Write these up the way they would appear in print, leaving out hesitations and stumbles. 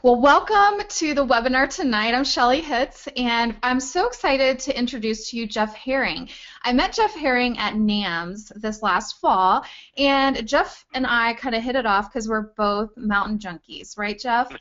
Well, welcome to the webinar tonight. I'm Shelley Hitz, and I'm so excited to introduce to you Jeff Herring. I met Jeff Herring at NAMS this last fall, and Jeff and I kind of hit it off because we're both mountain junkies, right, Jeff?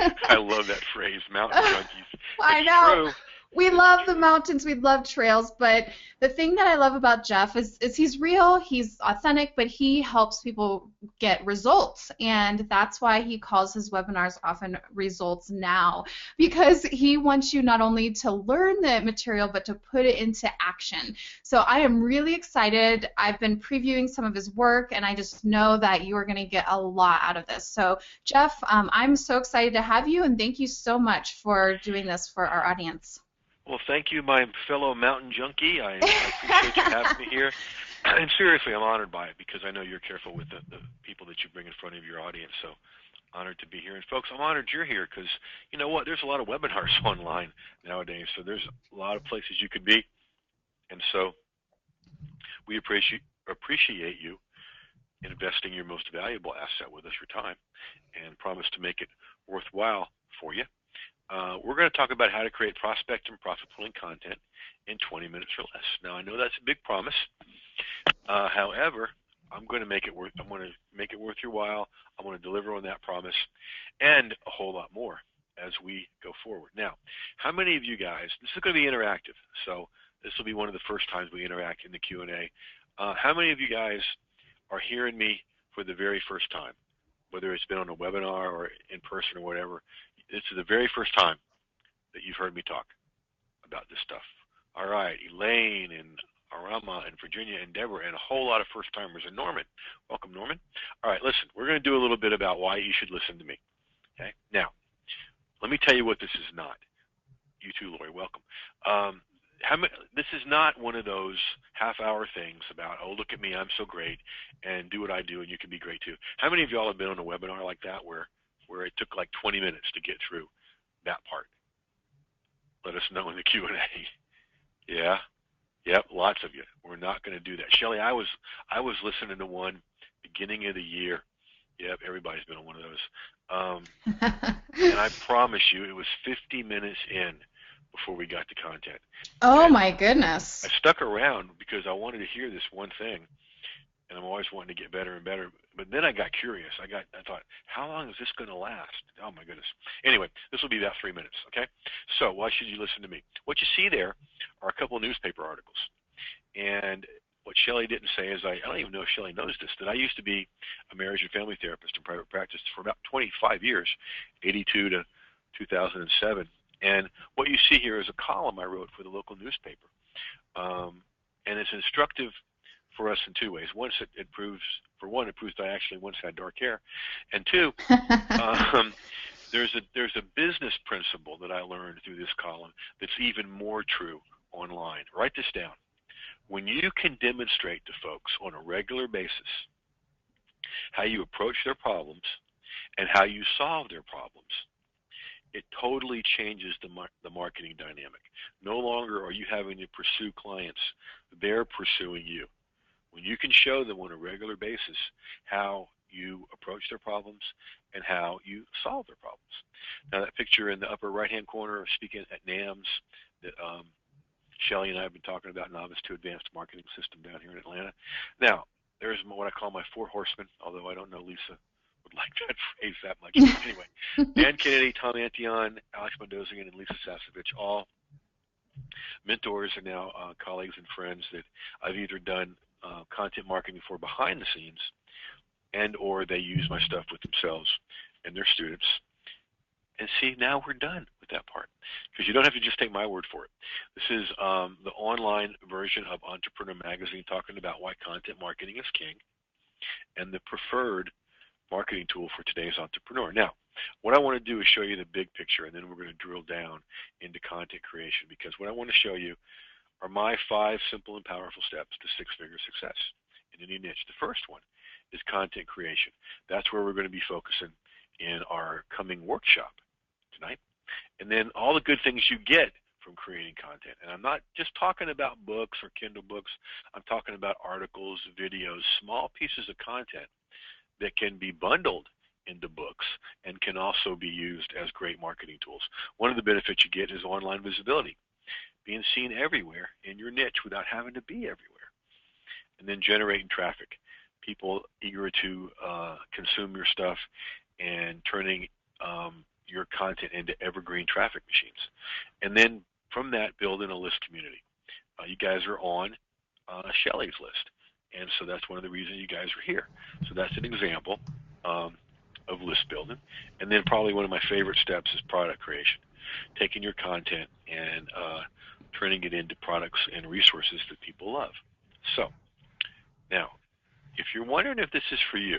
I love that phrase, mountain junkies. I It's know. true. We It's love the true. mountains, we love trails, but the thing that I love about Jeff is he's real, he's authentic, but he helps people get results. And that's why he calls his webinars often Results Now, because he wants you not only to learn the material, but to put it into action. So I am really excited. I've been previewing some of his work, and I just know that you are going to get a lot out of this. So Jeff, I'm so excited to have you, and thank you so much for doing this for our audience. Well, thank you, my fellow mountain junkie. I appreciate you having me here. And seriously, I'm honored by it because I know you're careful with the people that you bring in front of your audience. So honored to be here. And folks, I'm honored you're here because you know what? There's a lot of webinars online nowadays. So there's a lot of places you could be. And so we appreciate you investing your most valuable asset with us, your time, and promise to make it worthwhile for you. We're going to talk about how to create prospect and profit-pulling content in 20 minutes or less. Now, I know that's a big promise. However, I'm going to make it worth your while. I'm going to deliver on that promise and a whole lot more as we go forward. Now, how many of you guys, this is going to be interactive, so this will be one of the first times we interact in the Q&A. How many of you guys are hearing me for the very first time, whether it's been on a webinar or in person or whatever? This is the very first time that you've heard me talk about this stuff. All right, Elaine and Arama and Virginia and Deborah and a whole lot of first-timers. And Norman. Welcome, Norman. All right, listen, we're going to do a little bit about why you should listen to me. Okay? Now, let me tell you what this is not. You too, Lori, welcome. This is not one of those half-hour things about, oh, look at me, I'm so great, and do what I do, and you can be great too. How many of y'all have been on a webinar like that where it took like 20 minutes to get through that part? Let us know in the Q&A. Yeah? Yep, lots of you. We're not going to do that. Shelley, I was listening to one beginning of the year. Yep, everybody's been on one of those. And I promise you, it was 50 minutes in before we got to content. Oh, and my goodness. I stuck around because I wanted to hear this one thing, and I'm always wanting to get better and better. But then I got curious. I thought, how long is this going to last? Oh, my goodness. Anyway, this will be about 3 minutes, okay? So why should you listen to me? What you see there are a couple of newspaper articles. And what Shelley didn't say is, I don't even know if Shelley knows this, that I used to be a marriage and family therapist in private practice for about 25 years, 82 to 2007. And what you see here is a column I wrote for the local newspaper. And it's instructive for us in two ways. One, it proves that I actually once had dark hair. And two, there's a business principle that I learned through this column that's even more true online. Write this down. When you can demonstrate to folks on a regular basis how you approach their problems and how you solve their problems, it totally changes the marketing dynamic. No longer are you having to pursue clients. They're pursuing you. When you can show them on a regular basis how you approach their problems and how you solve their problems. Now, that picture in the upper right-hand corner of speaking at NAMS that Shelley and I have been talking about, Novice to Advanced Marketing System down here in Atlanta. Now, there's what I call my four horsemen, although I don't know Lisa would like that phrase that much. But anyway, Dan Kennedy, Tom Antion, Alex Mendozian, and Lisa Sasevich, all mentors and now colleagues and friends that I've either done content marketing for behind the scenes and or they use my stuff with themselves and their students. And see, now we're done with that part because you don't have to just take my word for it. This is the online version of Entrepreneur Magazine talking about why content marketing is king and the preferred marketing tool for today's entrepreneur. Now, what I want to do is show you the big picture, and then we're going to drill down into content creation because what I want to show you are my 5 simple and powerful steps to 6-figure success in any niche. The first one is content creation. That's where we're going to be focusing in our coming workshop tonight. And then all the good things you get from creating content. And I'm not just talking about books or Kindle books. I'm talking about articles, videos, small pieces of content that can be bundled into books and can also be used as great marketing tools. One of the benefits you get is online visibility, being seen everywhere in your niche without having to be everywhere. And then generating traffic, people eager to consume your stuff and turning your content into evergreen traffic machines. And then from that, building a list community. You guys are on Shelley's list, and so that's one of the reasons you guys are here. So that's an example of list building. And then probably one of my favorite steps is product creation, taking your content and turning it into products and resources that people love. So now, if you're wondering if this is for you,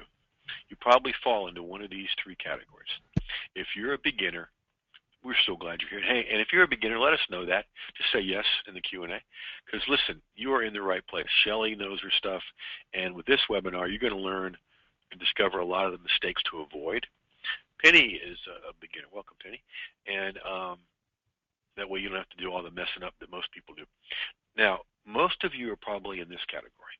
you probably fall into one of these three categories. If you're a beginner, we're so glad you're here. Hey, and if you're a beginner, let us know that. Just say yes in the Q&A. Because listen, you are in the right place. Shelley knows her stuff, and with this webinar, you're going to learn and discover a lot of the mistakes to avoid. Penny is a beginner. Welcome, Penny. And that way you don't have to do all the messing up that most people do. Now, most of you are probably in this category.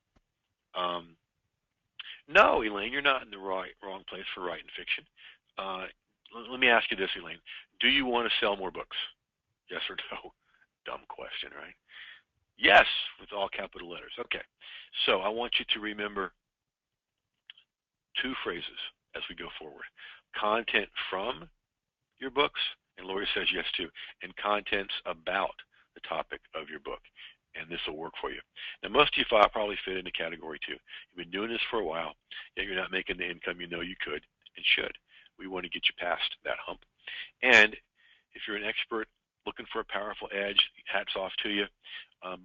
No, Elaine, you're not in the wrong place for writing fiction. Let me ask you this, Elaine. Do you want to sell more books? Yes or no? Dumb question, right? Yes, with all capital letters. Okay. So I want you to remember two phrases as we go forward. Content from your books, and Lori says yes too, and contents about the topic of your book. And this will work for you. Now, most of you probably fit into category 2. You've been doing this for a while, yet you're not making the income you know you could and should. We want to get you past that hump. And if you're an expert looking for a powerful edge, hats off to you.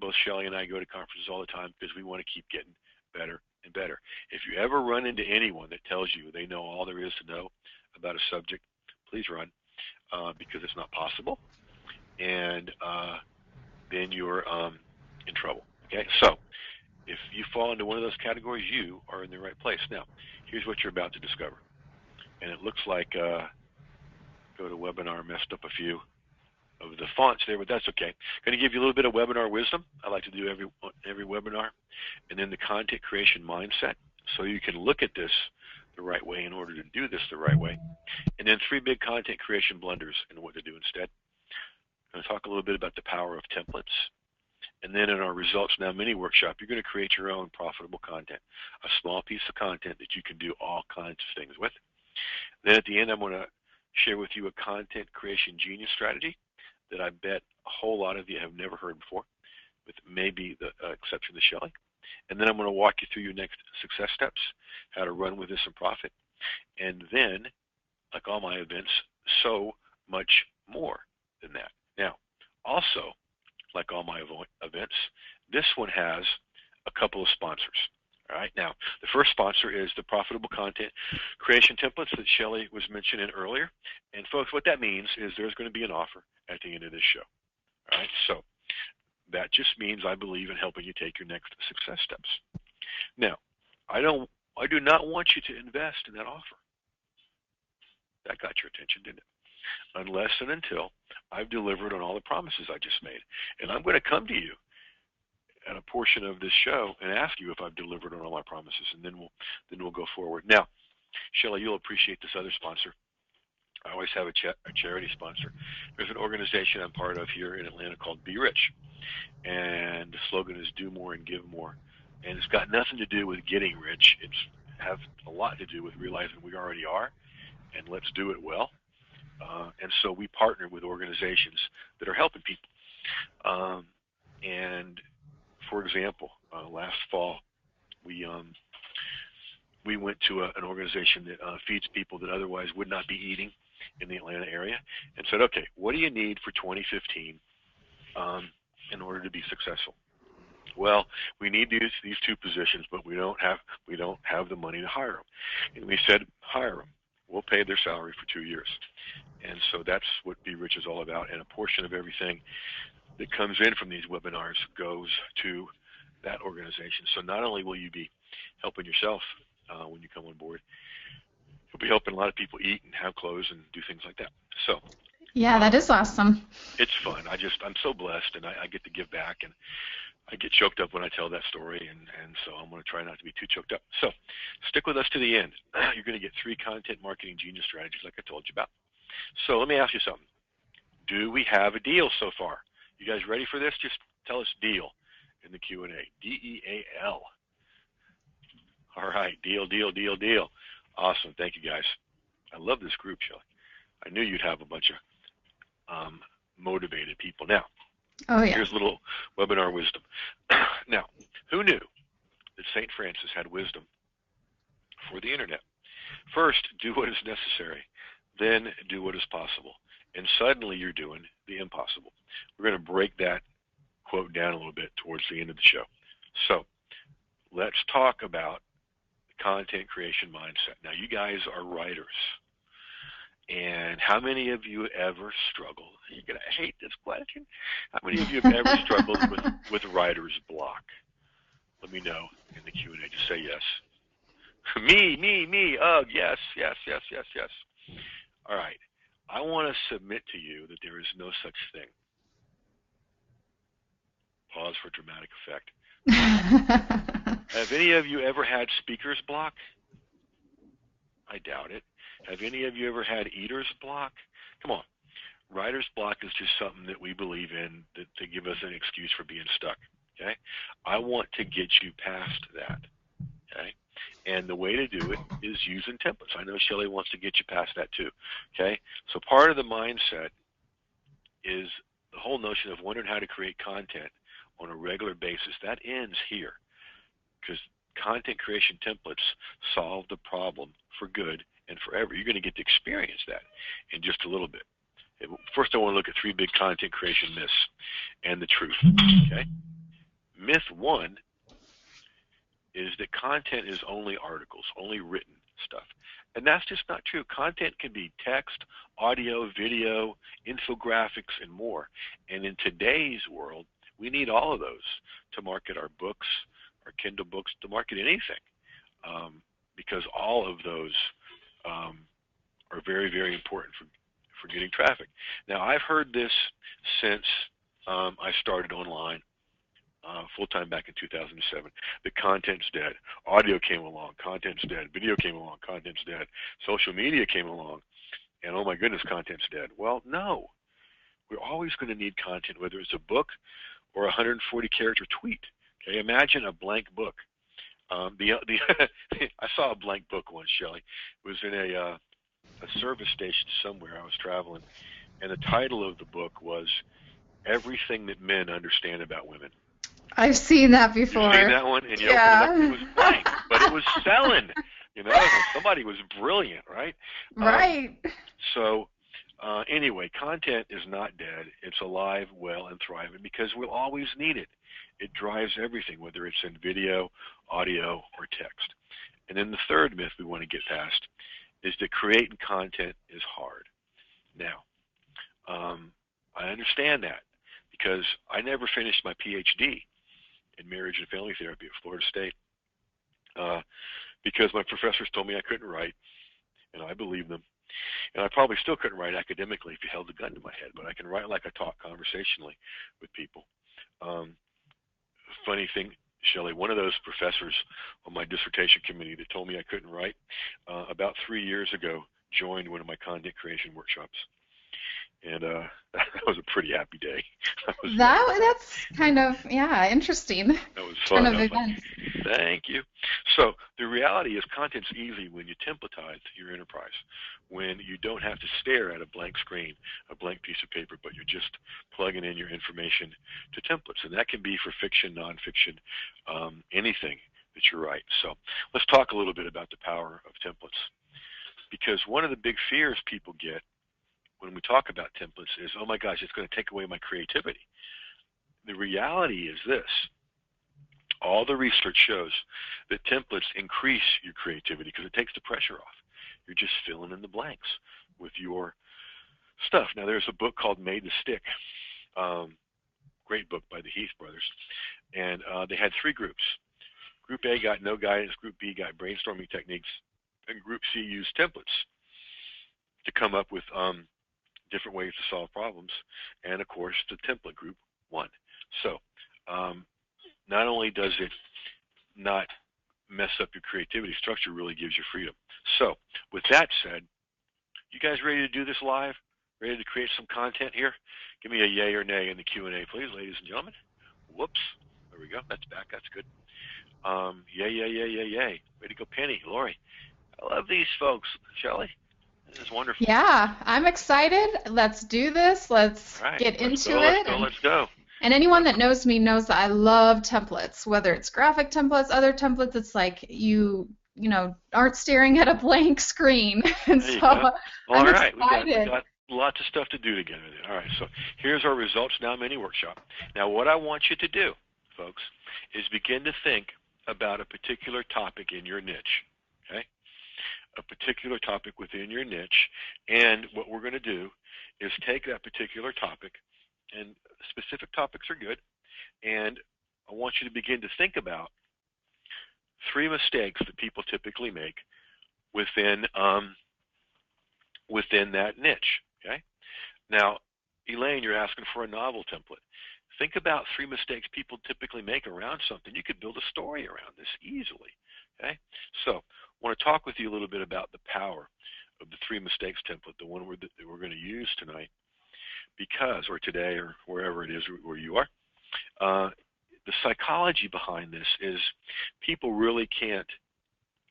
Both Shelley and I go to conferences all the time because we want to keep getting better and better. If you ever run into anyone that tells you they know all there is to know about a subject, please run because it's not possible. And then you're in trouble. Okay, so if you fall into one of those categories, you are in the right place. Now, here's what you're about to discover. And it looks like go to webinar, messed up a few of the fonts there, but that's okay. Going to give you a little bit of webinar wisdom. I like to do every webinar. And then the content creation mindset, so you can look at this the right way in order to do this the right way. And then 3 big content creation blunders and what to do instead. I'm going to talk a little bit about the power of templates. And then in our Results Now mini workshop, you're going to create your own profitable content, a small piece of content that you can do all kinds of things with. Then at the end, I'm going to share with you a content creation genius strategy that I bet a whole lot of you have never heard before, with maybe the exception of Shelley. And then I'm going to walk you through your next success steps, how to run with this and profit. And then, like all my events, so much more than that. Now, also, like all my events, this one has a couple of sponsors. All right. Now, the first sponsor is the profitable content creation templates that Shelley was mentioning earlier. And folks, what that means is there's going to be an offer at the end of this show. All right. So that just means I believe in helping you take your next success steps. Now, I do not want you to invest in that offer. That got your attention, didn't it? Unless and until I've delivered on all the promises I just made. And I'm going to come to you at a portion of this show and ask you if I've delivered on all my promises, and then we'll go forward. Now, Shelley, you'll appreciate this other sponsor. I always have a charity sponsor. There's an organization I'm part of here in Atlanta called Be Rich, and the slogan is Do More and Give More. And it's got nothing to do with getting rich. It's has a lot to do with realizing we already are, and let's do it well. And so we partner with organizations that are helping people. And for example, last fall, we went to an organization that feeds people that otherwise would not be eating in the Atlanta area, and said, okay, what do you need for 2015 in order to be successful? Well, we need these 2 positions, but we don't have the money to hire them. And we said, hire them. We'll pay their salary for 2 years. And so that's what Be Rich is all about. And a portion of everything that comes in from these webinars goes to that organization. So not only will you be helping yourself when you come on board, you'll be helping a lot of people eat and have clothes and do things like that. So yeah, that is awesome. It's fun. I'm so blessed, and I get to give back. And I get choked up when I tell that story, and so I'm going to try not to be too choked up. So stick with us to the end. You're going to get 3 content marketing genius strategies like I told you about. So let me ask you something. Do we have a deal so far? You guys ready for this? Just tell us deal in the Q&A. D-E-A-L. All right, deal, deal, deal, deal. Awesome. Thank you, guys. I love this group, Shelley. I knew you'd have a bunch of motivated people. Now, Oh, yeah. here's a little webinar wisdom. Now, who knew that St. Francis had wisdom for the internet? First, do what is necessary. Then do what is possible. And suddenly you're doing the impossible. We're going to break that quote down a little bit towards the end of the show. So let's talk about the content creation mindset. Now, you guys are writers. And how many of you ever struggled? You're going to hate this question. How many of you have ever struggled with writer's block? Let me know in the Q&A. Just say yes. Me. Oh, yes. All right. I want to submit to you that there is no such thing. Pause for dramatic effect. Have any of you ever had speaker's block? I doubt it. Have any of you ever had eater's block? Come on. Writer's block is just something that we believe in to give us an excuse for being stuck. Okay? I want to get you past that. Okay? And the way to do it is using templates. I know Shelley wants to get you past that too. Okay? So part of the mindset is the whole notion of wondering how to create content on a regular basis. That ends here, because content creation templates solve the problem for good and forever. You're going to get to experience that in just a little bit. First, I want to look at 3 big content creation myths and the truth. Okay? Myth 1 is that content is only articles, only written stuff. And that's just not true. Content can be text, audio, video, infographics, and more. And in today's world, we need all of those to market our books, our Kindle books, to market anything, because all of those are very, very important for getting traffic. Now, I've heard this since I started online full-time back in 2007. The content's dead. Audio came along, content's dead. Video came along, content's dead. Social media came along, and oh my goodness, content's dead. Well, no. We're always going to need content, whether it's a book or a 140-character tweet. Okay, imagine a blank book. I saw a blank book once, Shelley. It was in a service station somewhere. I was traveling, and the title of the book was Everything That Men Understand About Women. I've seen that before. You've seen that one? And you open it up, it was blank, but it was selling. Somebody was brilliant, right? Right. Anyway, content is not dead. It's alive, well, and thriving because we'll always need it. It drives everything, whether it's in video, audio, or text. And then the third myth we want to get past is that creating content is hard. Now, I understand that because I never finished my PhD in marriage and family therapy at Florida State because my professors told me I couldn't write, and I believed them. And I probably still couldn't write academically if you held a gun to my head, but I can write like I talk conversationally with people. Funny thing, Shelley, one of those professors on my dissertation committee that told me I couldn't write about 3 years ago joined one of my content creation workshops. And that was a pretty happy day. That's kind of, interesting. That was fun. Kind of event. Thank you. So the reality is content's easy when you templatize your enterprise, when you don't have to stare at a blank screen, a blank piece of paper, but you're just plugging in your information to templates. And that can be for fiction, nonfiction, anything that you write. So let's talk a little bit about the power of templates, because one of the big fears people get when we talk about templates is, oh my gosh, it's going to take away my creativity. The reality is this. All the research shows that templates increase your creativity because it takes the pressure off. You're just filling in the blanks with your stuff. Now, there's a book called Made to Stick. Great book by the Heath brothers. And they had 3 groups. Group A got no guidance. Group B got brainstorming techniques. And Group C used templates to come up with different ways to solve problems. And, of course, the template group won. So not only does it not mess up your creativity, structure really gives you freedom. So with that said, you guys ready to do this live? Ready to create some content here? Give me a yay or nay in the Q&A, please, ladies and gentlemen. Whoops. There we go. That's back. That's good. Yay, yay, yay, yay, yay. Way to go, Penny. Lori. I love these folks. Shelley, this is wonderful. Yeah, I'm excited. Let's do this. Let's All right. get Let's into go, it. let's go. And anyone that knows me knows that I love templates, whether it's graphic templates, other templates. It's like you aren't staring at a blank screen. And There you so go. I'm All right. excited. We got lots of stuff to do together. All right. So here's our Results Now Mini Workshop. Now, what I want you to do, folks, is begin to think about a particular topic in your niche. Okay? A particular topic within your niche. And what we're going to do is take that particular topic, and specific topics are good, and I want you to begin to think about 3 mistakes that people typically make within that niche. Okay. Now, Elaine, you're asking for a novel template. Think about 3 mistakes people typically make around something. You could build a story around this easily. Okay. So, I want to talk with you a little bit about the power of the 3 mistakes template, the one that we're going to use tonight, or today, or wherever it is where you are. The psychology behind this is people really can't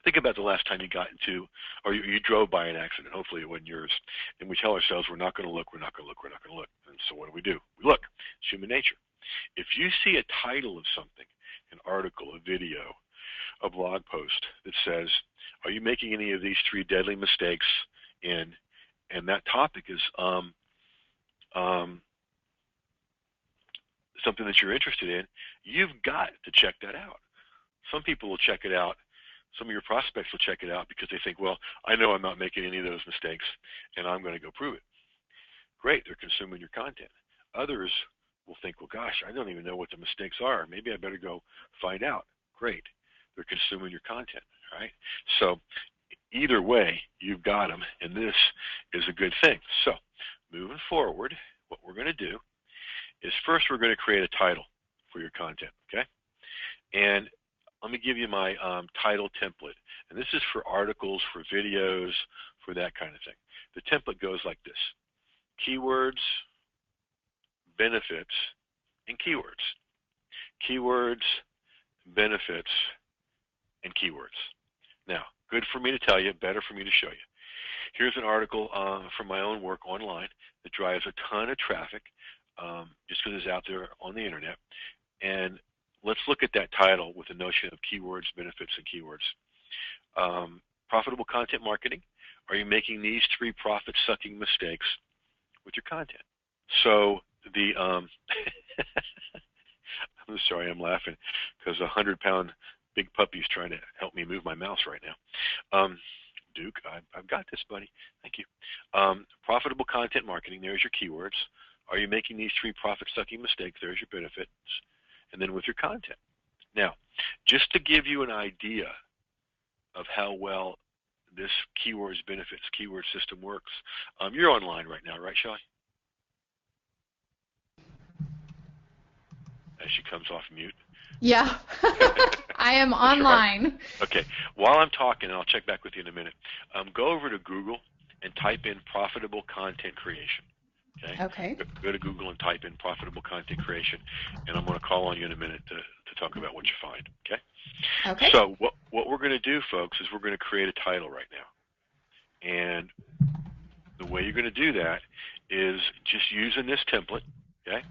think about the last time you got into, or you drove by an accident. Hopefully it wasn't yours. And we tell ourselves we're not going to look, we're not going to look, we're not going to look. And so what do? We look. It's human nature. If you see a title of something, an article, a video, a blog post that says, are you making any of these 3 deadly mistakes and that topic is something that you're interested in, you've got to check that out. Some people will check it out. Some of your prospects will check it out because they think, well, I know I'm not making any of those mistakes, and I'm going to go prove it. Great, they're consuming your content. Others will think, well, gosh, I don't even know what the mistakes are. Maybe I better go find out. Great, they're consuming your content, right? So either way, you've got them, and this is a good thing. So moving forward, what we're going to do is first we're going to create a title for your content, okay? And let me give you my title template. And this is for articles, for videos, for that kind of thing. The template goes like this: keywords, benefits, and keywords. Keywords, benefits, and keywords. Now, good for me to tell you, better for me to show you. Here's an article from my own work online that drives a ton of traffic just because it's out there on the internet. And let's look at that title with the notion of keywords, benefits, and keywords. Profitable content marketing. Are you making these 3 profit-sucking mistakes with your content? So the I'm sorry, I'm laughing because a 100-pound big puppy's trying to help me move my mouse right now. Duke, I've got this, buddy. Thank you. Profitable content marketing. There's your keywords. Are you making these 3 profit-sucking mistakes? There's your benefits. And then with your content. Now, just to give you an idea of how well this keywords, benefits, keyword system works, you're online right now, right, Shelley? As she comes off mute. Yeah, I am online. Right. Okay. While I'm talking, and I'll check back with you in a minute, go over to Google and type in profitable content creation. Okay. Go to Google and type in profitable content creation, and I'm going to call on you in a minute to talk about what you find. Okay. Okay. So what we're going to do, folks, is we're going to create a title right now, and the way you're going to do that is just using this template. Okay.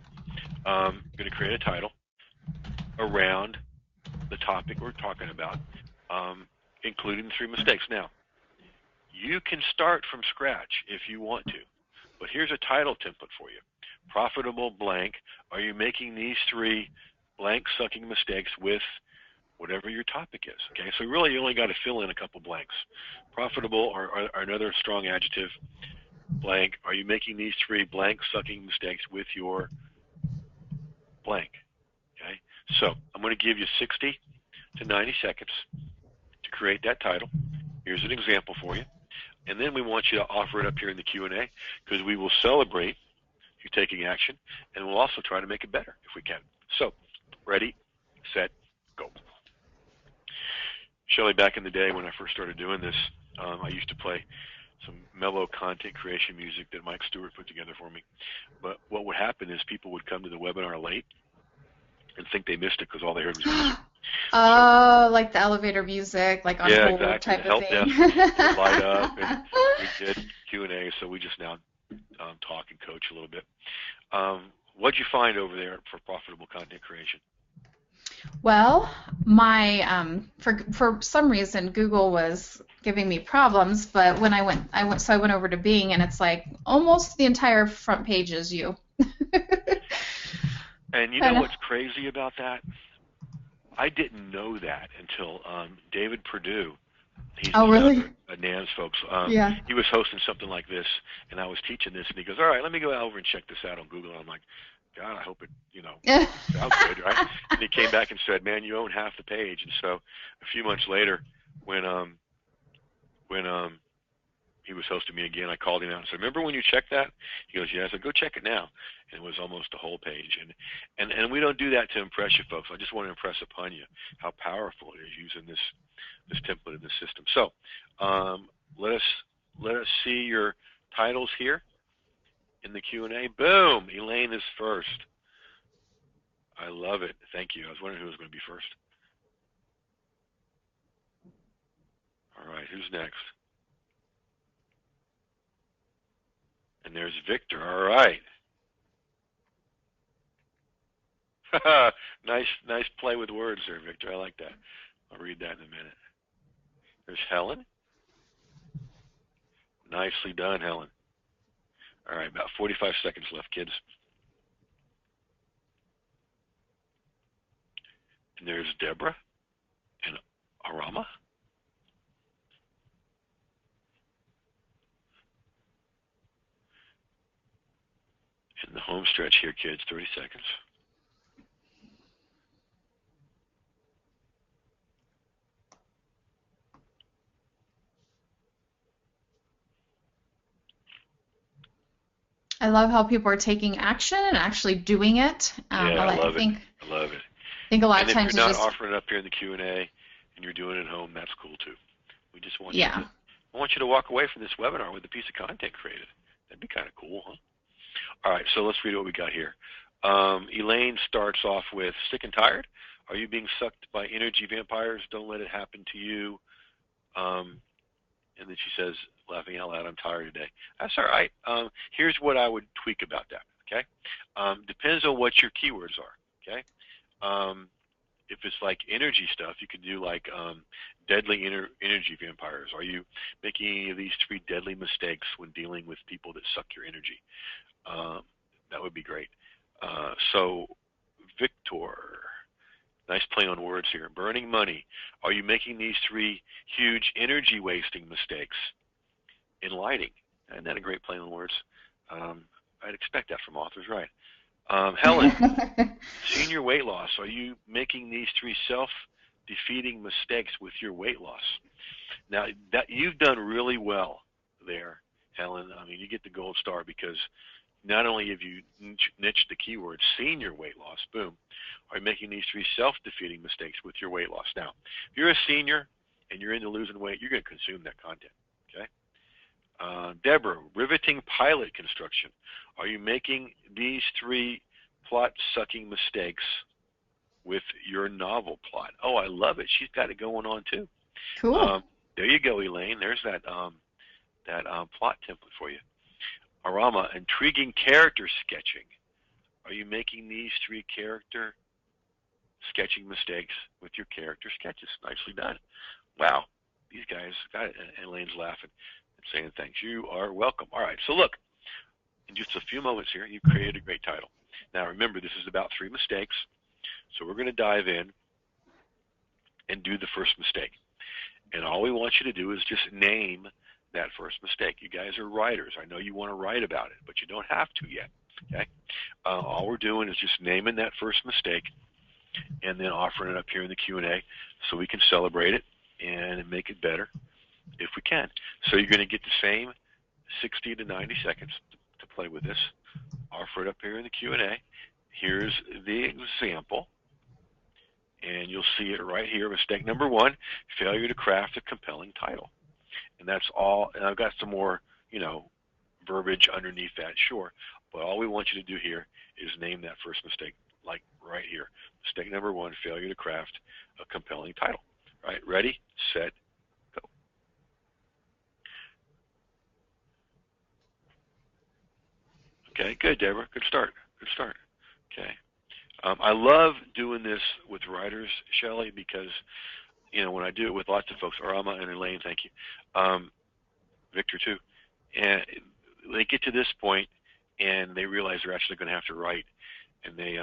I'm going to create a title around the topic we're talking about, including 3 mistakes. Now, you can start from scratch if you want to, but here's a title template for you. Profitable blank. Are you making these 3 blank sucking mistakes with whatever your topic is? Okay, so really you only got to fill in a couple blanks. Profitable or another strong adjective, blank. Are you making these 3 blank sucking mistakes with your blank? Okay, so I'm going to give you 60 to 90 seconds to create that title. Here's an example for you. And then we want you to offer it up here in the Q&A because we will celebrate you taking action, and we'll also try to make it better if we can. So, ready, set, go. Shelley, back in the day when I first started doing this, I used to play some mellow content creation music that Mike Stewart put together for me. But what would happen is people would come to the webinar late and think they missed it because all they heard was music. Oh, like the elevator music, like on Yeah, hold exactly. type The of help thing. desk would light up, and we did Q&A, so we just now talk and coach a little bit. What'd you find over there for profitable content creation? Well, my for some reason Google was giving me problems, but when I went over to Bing, and it's like almost the entire front page is you. And you know what's crazy about that? I didn't know that until David Perdue. He's the founder of NANS, folks. Yeah. He was hosting something like this, and I was teaching this, and he goes, "All right, let me go over and check this out on Google." And I'm like, God, I hope it, sounds good, right? And he came back and said, "Man, you own half the page." And so a few months later, when he was hosting me again, I called him out and said, "Remember when you checked that?" He goes, "Yeah." I said, "Go check it now." And it was almost the whole page. And we don't do that to impress you, folks. I just want to impress upon you how powerful it is using this template in this system. So let us see your titles here in the Q&A. Boom! Elaine is first. I love it. Thank you. I was wondering who was going to be first. All right, who's next? And there's Victor. All right. Nice play with words there, Victor. I like that. I'll read that in a minute. There's Helen. Nicely done, Helen. All right, about 45 seconds left, kids. And there's Deborah and Arama. In the home stretch here, kids, 30 seconds. I love how people are taking action and actually doing it. Yeah, I love it. I love it. I think a lot of times if you're not offering it up here in the Q&A and you're doing it at home, that's cool too. We just want I want you to walk away from this webinar with a piece of content created. That'd be kind of cool, huh? All right, so let's read what we got here. Elaine starts off with, "Sick and tired? Are you being sucked by energy vampires? Don't let it happen to you." And then she says, laughing out loud, "I'm tired today." That's all right. Here's what I would tweak about that, okay? Depends on what your keywords are, okay? If it's like energy stuff, you could do like deadly energy vampires. Are you making any of these 3 deadly mistakes when dealing with people that suck your energy? That would be great. So, Victor, nice play on words here. Burning money. Are you making these 3 huge energy wasting mistakes in lighting? Isn't that a great play on words? I'd expect that from authors, right? Helen, senior weight loss. Are you making these 3 self-defeating mistakes with your weight loss? Now, that you've done really well there, Helen. I mean, you get the gold star because not only have you niched the keyword senior weight loss, boom, are you making these 3 self-defeating mistakes with your weight loss? Now, if you're a senior and you're into losing weight, you're going to consume that content, okay? Deborah, riveting pilot construction. Are you making these 3 plot-sucking mistakes with your novel plot? Oh, I love it. She's got it going on, too. Cool. There you go, Elaine. There's that plot template for you. Arama, intriguing character sketching. Are you making these 3 character sketching mistakes with your character sketches? Nicely done. Wow, these guys got it. And Elaine's laughing and saying thanks. You are welcome. All right, so look, in just a few moments here, you've created a great title. Now remember, this is about 3 mistakes, so we're going to dive in and do the first mistake. And all we want you to do is just name that first mistake. You guys are writers. I know you want to write about it, but you don't have to yet. Okay? All we're doing is just naming that first mistake and then offering it up here in the Q&A so we can celebrate it and make it better if we can. So you're going to get the same 60 to 90 seconds to play with this. Offer it up here in the Q&A. Here's the example. And you'll see it right here. Mistake number 1, failure to craft a compelling title. And that's all. And I've got some more, verbiage underneath that, sure. But all we want you to do here is name that first mistake, like right here. Mistake number 1, failure to craft a compelling title. All right, ready, set, go. Okay, good, Deborah. Good start. Good start. Okay. I love doing this with writers, Shelley, because when I do it with lots of folks, Arama and Elaine, thank you, Victor too, and they get to this point and they realize they're actually going to have to write, and they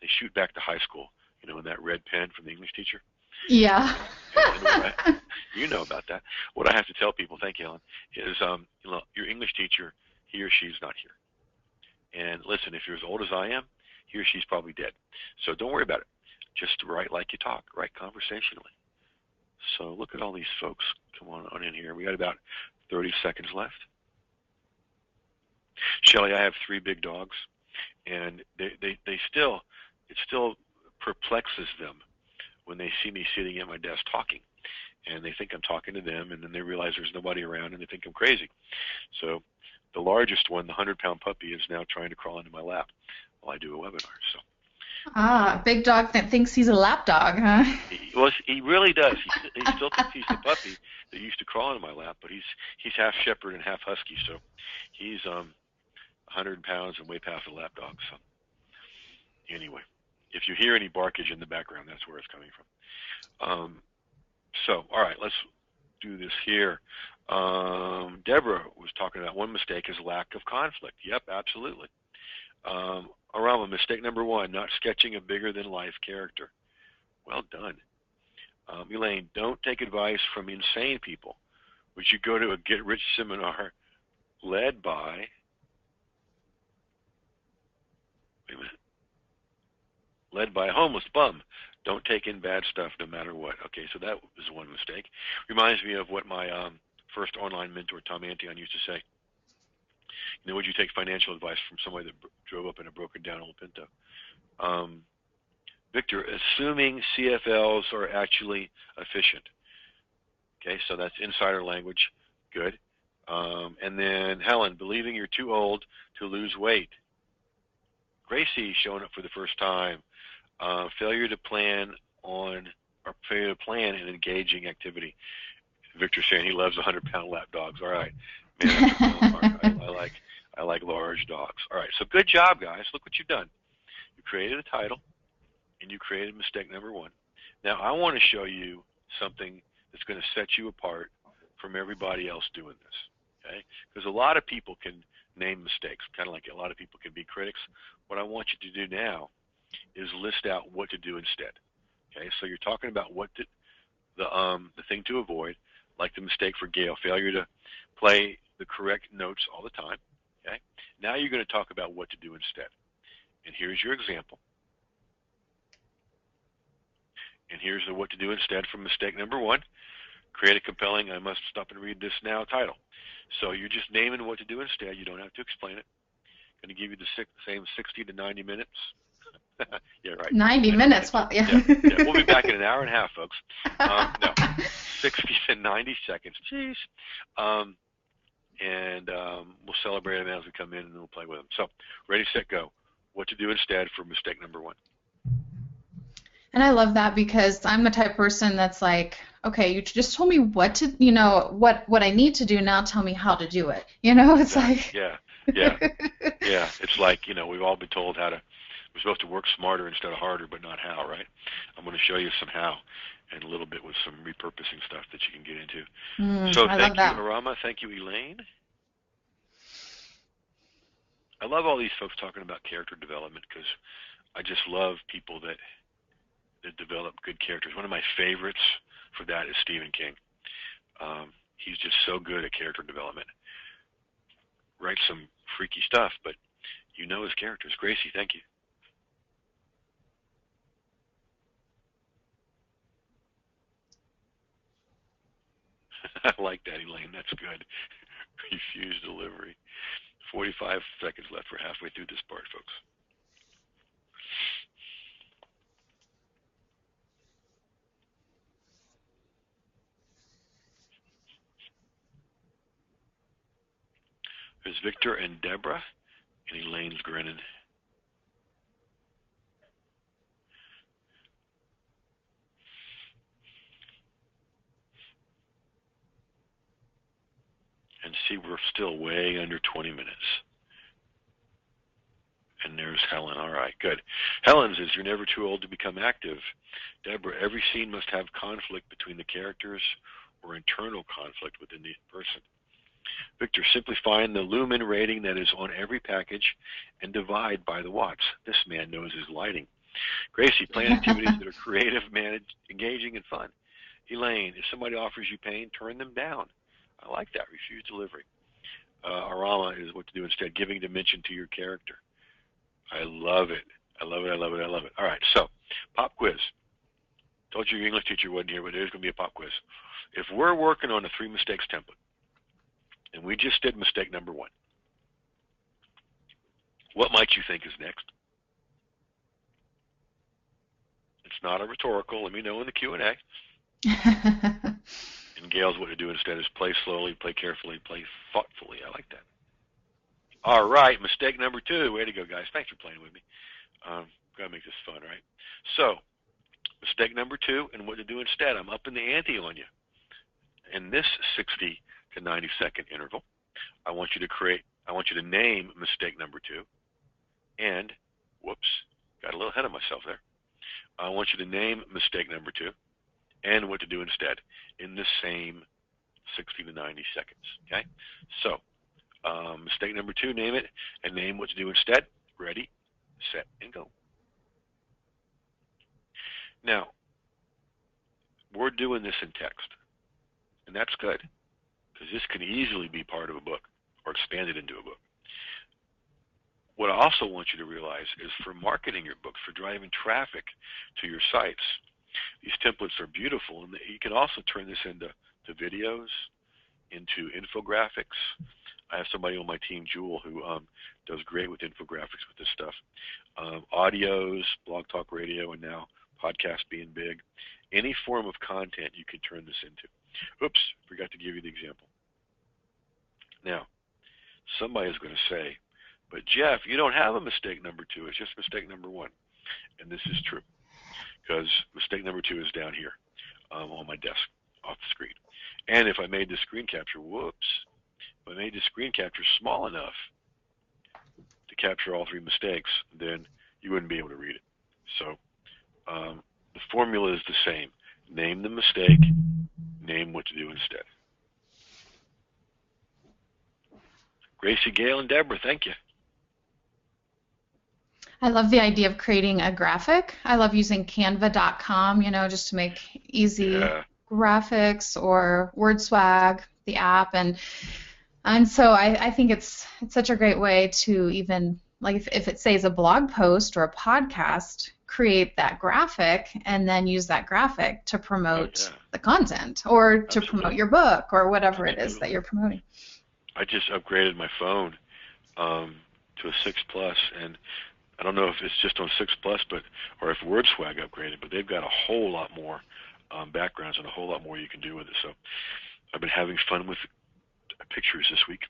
shoot back to high school, in that red pen from the English teacher. Yeah. And you know about that. What I have to tell people, thank you, Helen, is your English teacher, he or she's not here. And listen, if you're as old as I am, he or she's probably dead. So don't worry about it. Just write like you talk, write conversationally. So look at all these folks. Come on in here. We got about 30 seconds left. Shelley, I have 3 big dogs, and it still perplexes them when they see me sitting at my desk talking. And they think I'm talking to them, and then they realize there's nobody around, and they think I'm crazy. So the largest one, the 100-pound puppy, is now trying to crawl into my lap while I do a webinar. So, big dog that thinks he's a lap dog, huh? He really does. He still thinks he's the puppy that used to crawl into my lap, but he's half shepherd and half husky, so he's 100 pounds and way past a lap dog. So anyway, if you hear any barkage in the background, that's where it's coming from. So all right, let's do this here. Deborah was talking about one mistake is lack of conflict. Yep, absolutely. Arama, mistake number 1, not sketching a bigger-than-life character. Well done. Elaine, don't take advice from insane people. Would you go to a get-rich seminar led by, led by a homeless bum? Don't take in bad stuff no matter what. Okay, so that was one mistake. Reminds me of what my first online mentor, Tom Antion, used to say. Would you take financial advice from somebody that drove up in a broken-down old Pinto? Victor, assuming CFLs are actually efficient. Okay, so that's insider language. Good. And then Helen, believing you're too old to lose weight. Gracie showing up for the first time. Failure to plan an engaging activity. Victor saying he loves 100-pound lap dogs. All right, man, I like large dogs. All right, so good job, guys. Look what you've done. You created a title, and you created mistake number 1. Now I want to show you something that's going to set you apart from everybody else doing this. Okay, because a lot of people can name mistakes, kind of like a lot of people can be critics. What I want you to do now is list out what to do instead. Okay, so you're talking about the thing to avoid, like the mistake for Gail, failure to play the correct notes all the time. Okay, now you're going to talk about what to do instead. And here's your example. And here's the what to do instead from mistake number 1. Create a compelling, I must stop and read this now title. So you're just naming what to do instead. You don't have to explain it. Going to give you the same 60 to 90 minutes. Yeah, right. 90 minutes. Well, yeah. Yeah. We'll be back in an hour and a half, folks. No, 60 to 90 seconds. Jeez. And we'll celebrate them as we come in, and we'll play with them. So, ready, set, go. What to do instead for mistake number 1. And I love that because I'm the type of person that's like, okay, you just told me what to, what I need to do. Now tell me how to do it. It's like. Yeah. It's like, we've all been told we're supposed to work smarter instead of harder, but not how, right? I'm going to show you some how and a little bit with some repurposing stuff that you can get into. So thank you, Arama. Thank you, Elaine. I love all these folks talking about character development because I just love people that develop good characters. One of my favorites for that is Stephen King. He's just so good at character development. Writes some freaky stuff, but his characters. Gracie, thank you. I like that, Elaine. That's good. Refused delivery. 45 seconds left. We're halfway through this part, folks. There's Victor and Deborah, and Elaine's grinning. And see, we're still way under 20 minutes. And there's Helen. All right, good. Helen says, you're never too old to become active. Deborah, every scene must have conflict between the characters or internal conflict within the person. Victor, simply find the lumen rating that is on every package and divide by the watts. This man knows his lighting. Gracie, plan activities that are creative, managed, engaging, and fun. Elaine, if somebody offers you pain, turn them down. I like that. Refuse delivery. Arama is what to do instead, giving dimension to your character. I love it. I love it. I love it. I love it. All right, so pop quiz. Told you your English teacher wasn't here, but there's going to be a pop quiz. If we're working on a 3 mistakes template, and we just did mistake number 1, what might you think is next? It's not a rhetorical. Let me know in the Q&A. And Gail's what to do instead is play slowly, play carefully, play thoughtfully. I like that. All right, mistake number 2. Way to go, guys. Thanks for playing with me. Got to make this fun, right? So, mistake number 2 and what to do instead. I'm upping the ante on you. In this 60 to 90 second interval, I want you to name mistake number 2 and, whoops, got a little ahead of myself there. I want you to name mistake number 2 and what to do instead in the same 60 to 90 seconds, okay? So, mistake number 2, name it, and name what to do instead. Ready, set, and go. Now, we're doing this in text, and that's good, because this can easily be part of a book or expanded into a book. What I also want you to realize is for marketing your books, for driving traffic to your sites, these templates are beautiful, and you can also turn this into videos, into infographics. I have somebody on my team, Jewel, who does great with infographics with this stuff. Audios, blog talk radio, and now podcast being big. Any form of content you can turn this into. Oops, forgot to give you the example. Now, somebody is going to say, but Jeff, you don't have a mistake number 2. It's just mistake number 1. And this is true, because mistake number 2 is down here on my desk off the screen. And if I made the screen capture, whoops, if I made the screen capture small enough to capture all 3 mistakes, then you wouldn't be able to read it. So the formula is the same. Name the mistake, name what to do instead. Gracie, Gail, and Deborah, thank you. I love the idea of creating a graphic. I love using canva.com, just to make easy graphics, or WordSwag, the app, and so I think it's such a great way to even, like, if it says a blog post or a podcast, create that graphic and then use that graphic to promote the content, or to promote your book, or whatever it is that you're promoting. I just upgraded my phone to a 6 Plus, and I don't know if it's just on 6 Plus, or if WordSwag upgraded, but they've got a whole lot more backgrounds and a whole lot more you can do with it. So I've been having fun with pictures this week.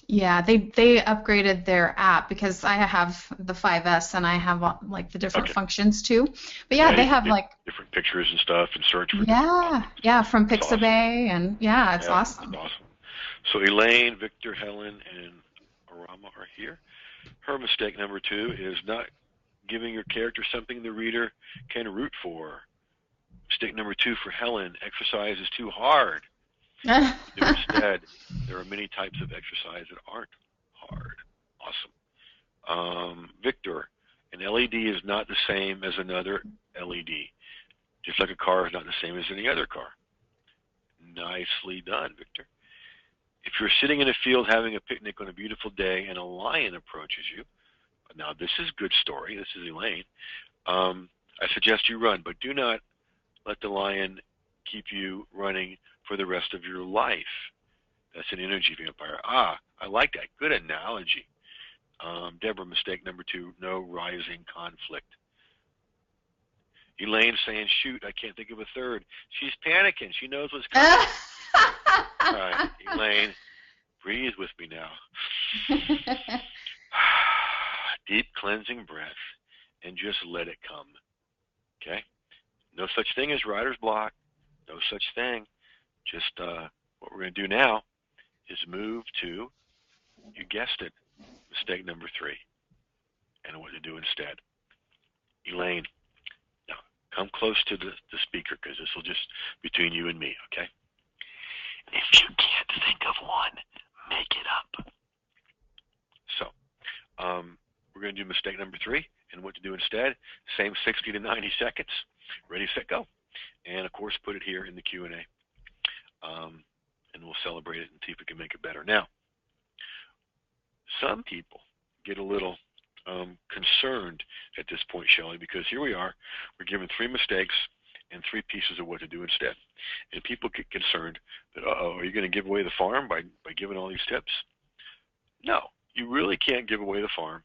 Yeah, they upgraded their app, because I have the 5S and I have like the different functions too. But yeah, they have like different pictures and stuff, and search for from Pixabay, awesome. And it's awesome. It's awesome. So Elaine, Victor, Helen, and Arama are here. Her mistake number 2 is not giving your character something the reader can root for. Mistake number 2 for Helen: exercise is too hard. Instead, there are many types of exercise that aren't hard. Awesome. Victor, an LED is not the same as another LED. Just like a car is not the same as any other car. Nicely done, Victor. If you're sitting in a field having a picnic on a beautiful day and a lion approaches you, now this is a good story. This is Elaine. I suggest you run, but do not let the lion keep you running for the rest of your life. That's an energy vampire. I like that. Good analogy. Deborah, mistake number 2, no rising conflict. Elaine saying, shoot, I can't think of a third. She's panicking. She knows what's coming. All right, Elaine, breathe with me now. Deep cleansing breath and just let it come. Okay? No such thing as writer's block. No such thing. Just what we're going to do now is move to, you guessed it, mistake number 3 and what to do instead. Elaine, now come close to the speaker because this will just between you and me, okay? If you can't think of one, make it up. So, we're going to do mistake number 3 and what to do instead. Same 60 to 90 seconds. Ready, set, go. And, of course, put it here in the Q&A. And we'll celebrate it and see if we can make it better. Now, some people get a little concerned at this point, Shelley, because here we are. We're given 3 mistakes and 3 pieces of what to do instead. And people get concerned that, uh-oh, are you going to give away the farm by giving all these tips? No, you really can't give away the farm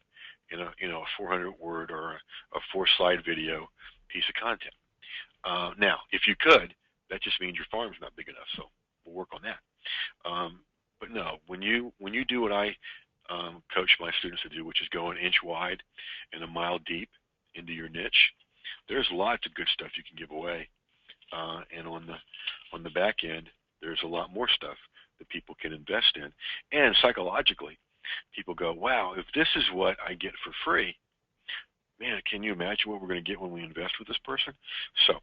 in a 400-word or a 4-slide video piece of content. Now, if you could, that just means your farm's not big enough, so we'll work on that. But no, when you do what I coach my students to do, which is go an inch wide and a mile deep into your niche, there's lots of good stuff you can give away. And on the back end, there's a lot more stuff that people can invest in. And psychologically, people go, wow, if this is what I get for free, man, can you imagine what we're going to get when we invest with this person? So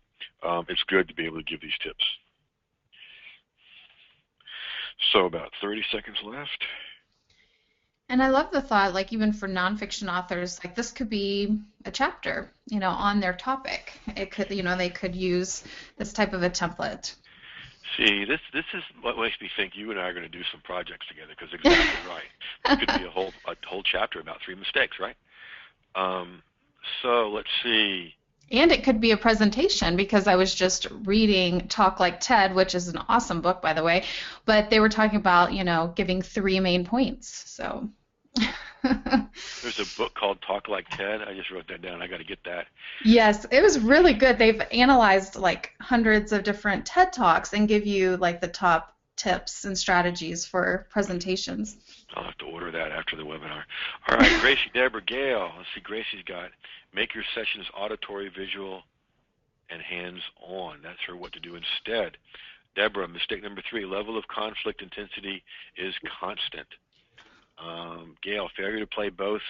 it's good to be able to give these tips. So about 30 seconds left. And I love the thought, like even for nonfiction authors, like this could be a chapter, on their topic. It could, they could use this type of a template. See, this is what makes me think you and I are going to do some projects together, because exactly right. This could be a whole chapter about 3 mistakes, right? So let's see. And it could be a presentation, because I was just reading Talk Like TED, which is an awesome book, by the way, but they were talking about, giving 3 main points. So there's a book called Talk Like TED. I just wrote that down. I got to get that. Yes, it was really good. They've analyzed like hundreds of different TED Talks and give you like the top tips and strategies for presentations. I'll have to order that after the webinar. All right, Gracie, Deborah, Gail. Let's see, Gracie's got make your sessions auditory, visual, and hands-on. That's her what to do instead. Deborah, mistake number 3, level of conflict intensity is constant. Gail, failure to play both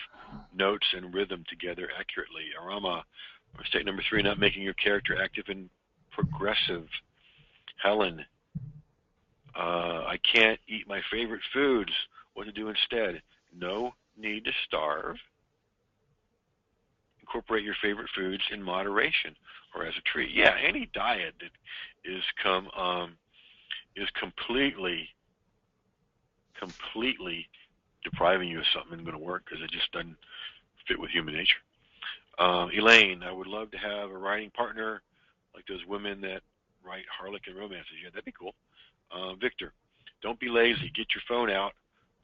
notes and rhythm together accurately. Arama, mistake number 3, not making your character active and progressive. Helen, I can't eat my favorite foods. What to do instead? No need to starve. Incorporate your favorite foods in moderation or as a treat. Yeah, any diet that is completely depriving you of something isn't going to work, because it just doesn't fit with human nature. Elaine, I would love to have a writing partner like those women that write Harlequin romances. Yeah, that'd be cool. Victor, don't be lazy. Get your phone out,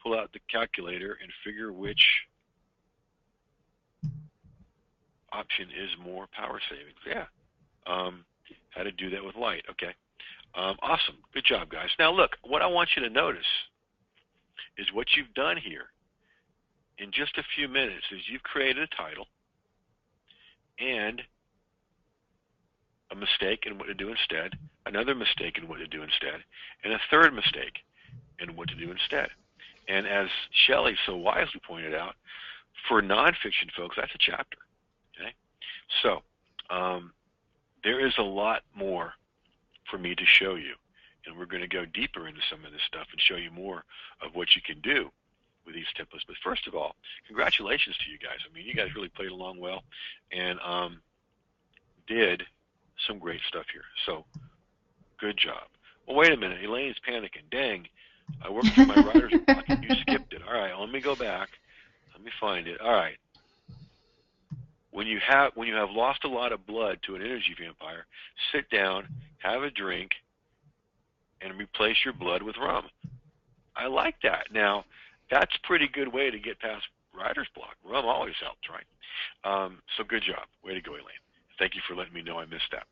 pull out the calculator, and figure which option is more power savings. Yeah. How to do that with light. Okay. Awesome. Good job, guys. Now, look, what I want you to notice is what you've done here in just a few minutes is you've created a title and a mistake in what to do instead, another mistake in what to do instead, and a third mistake in what to do instead. And as Shelley so wisely pointed out, for nonfiction folks, that's a chapter. Okay? So there is a lot more for me to show you, and we're going to go deeper into some of this stuff and show you more of what you can do with these templates. But first of all, congratulations to you guys. I mean, you guys really played along well and did some great stuff here. So good job. Well, wait a minute. Elaine's panicking. Dang, I worked through my writer's block and you skipped it. All right, let me go back. Let me find it. All right. When you have lost a lot of blood to an energy vampire, sit down, have a drink, and replace your blood with rum. I like that. Now, that's a pretty good way to get past writer's block. Rum always helps, right? So good job. Way to go, Elaine. Thank you for letting me know I missed that.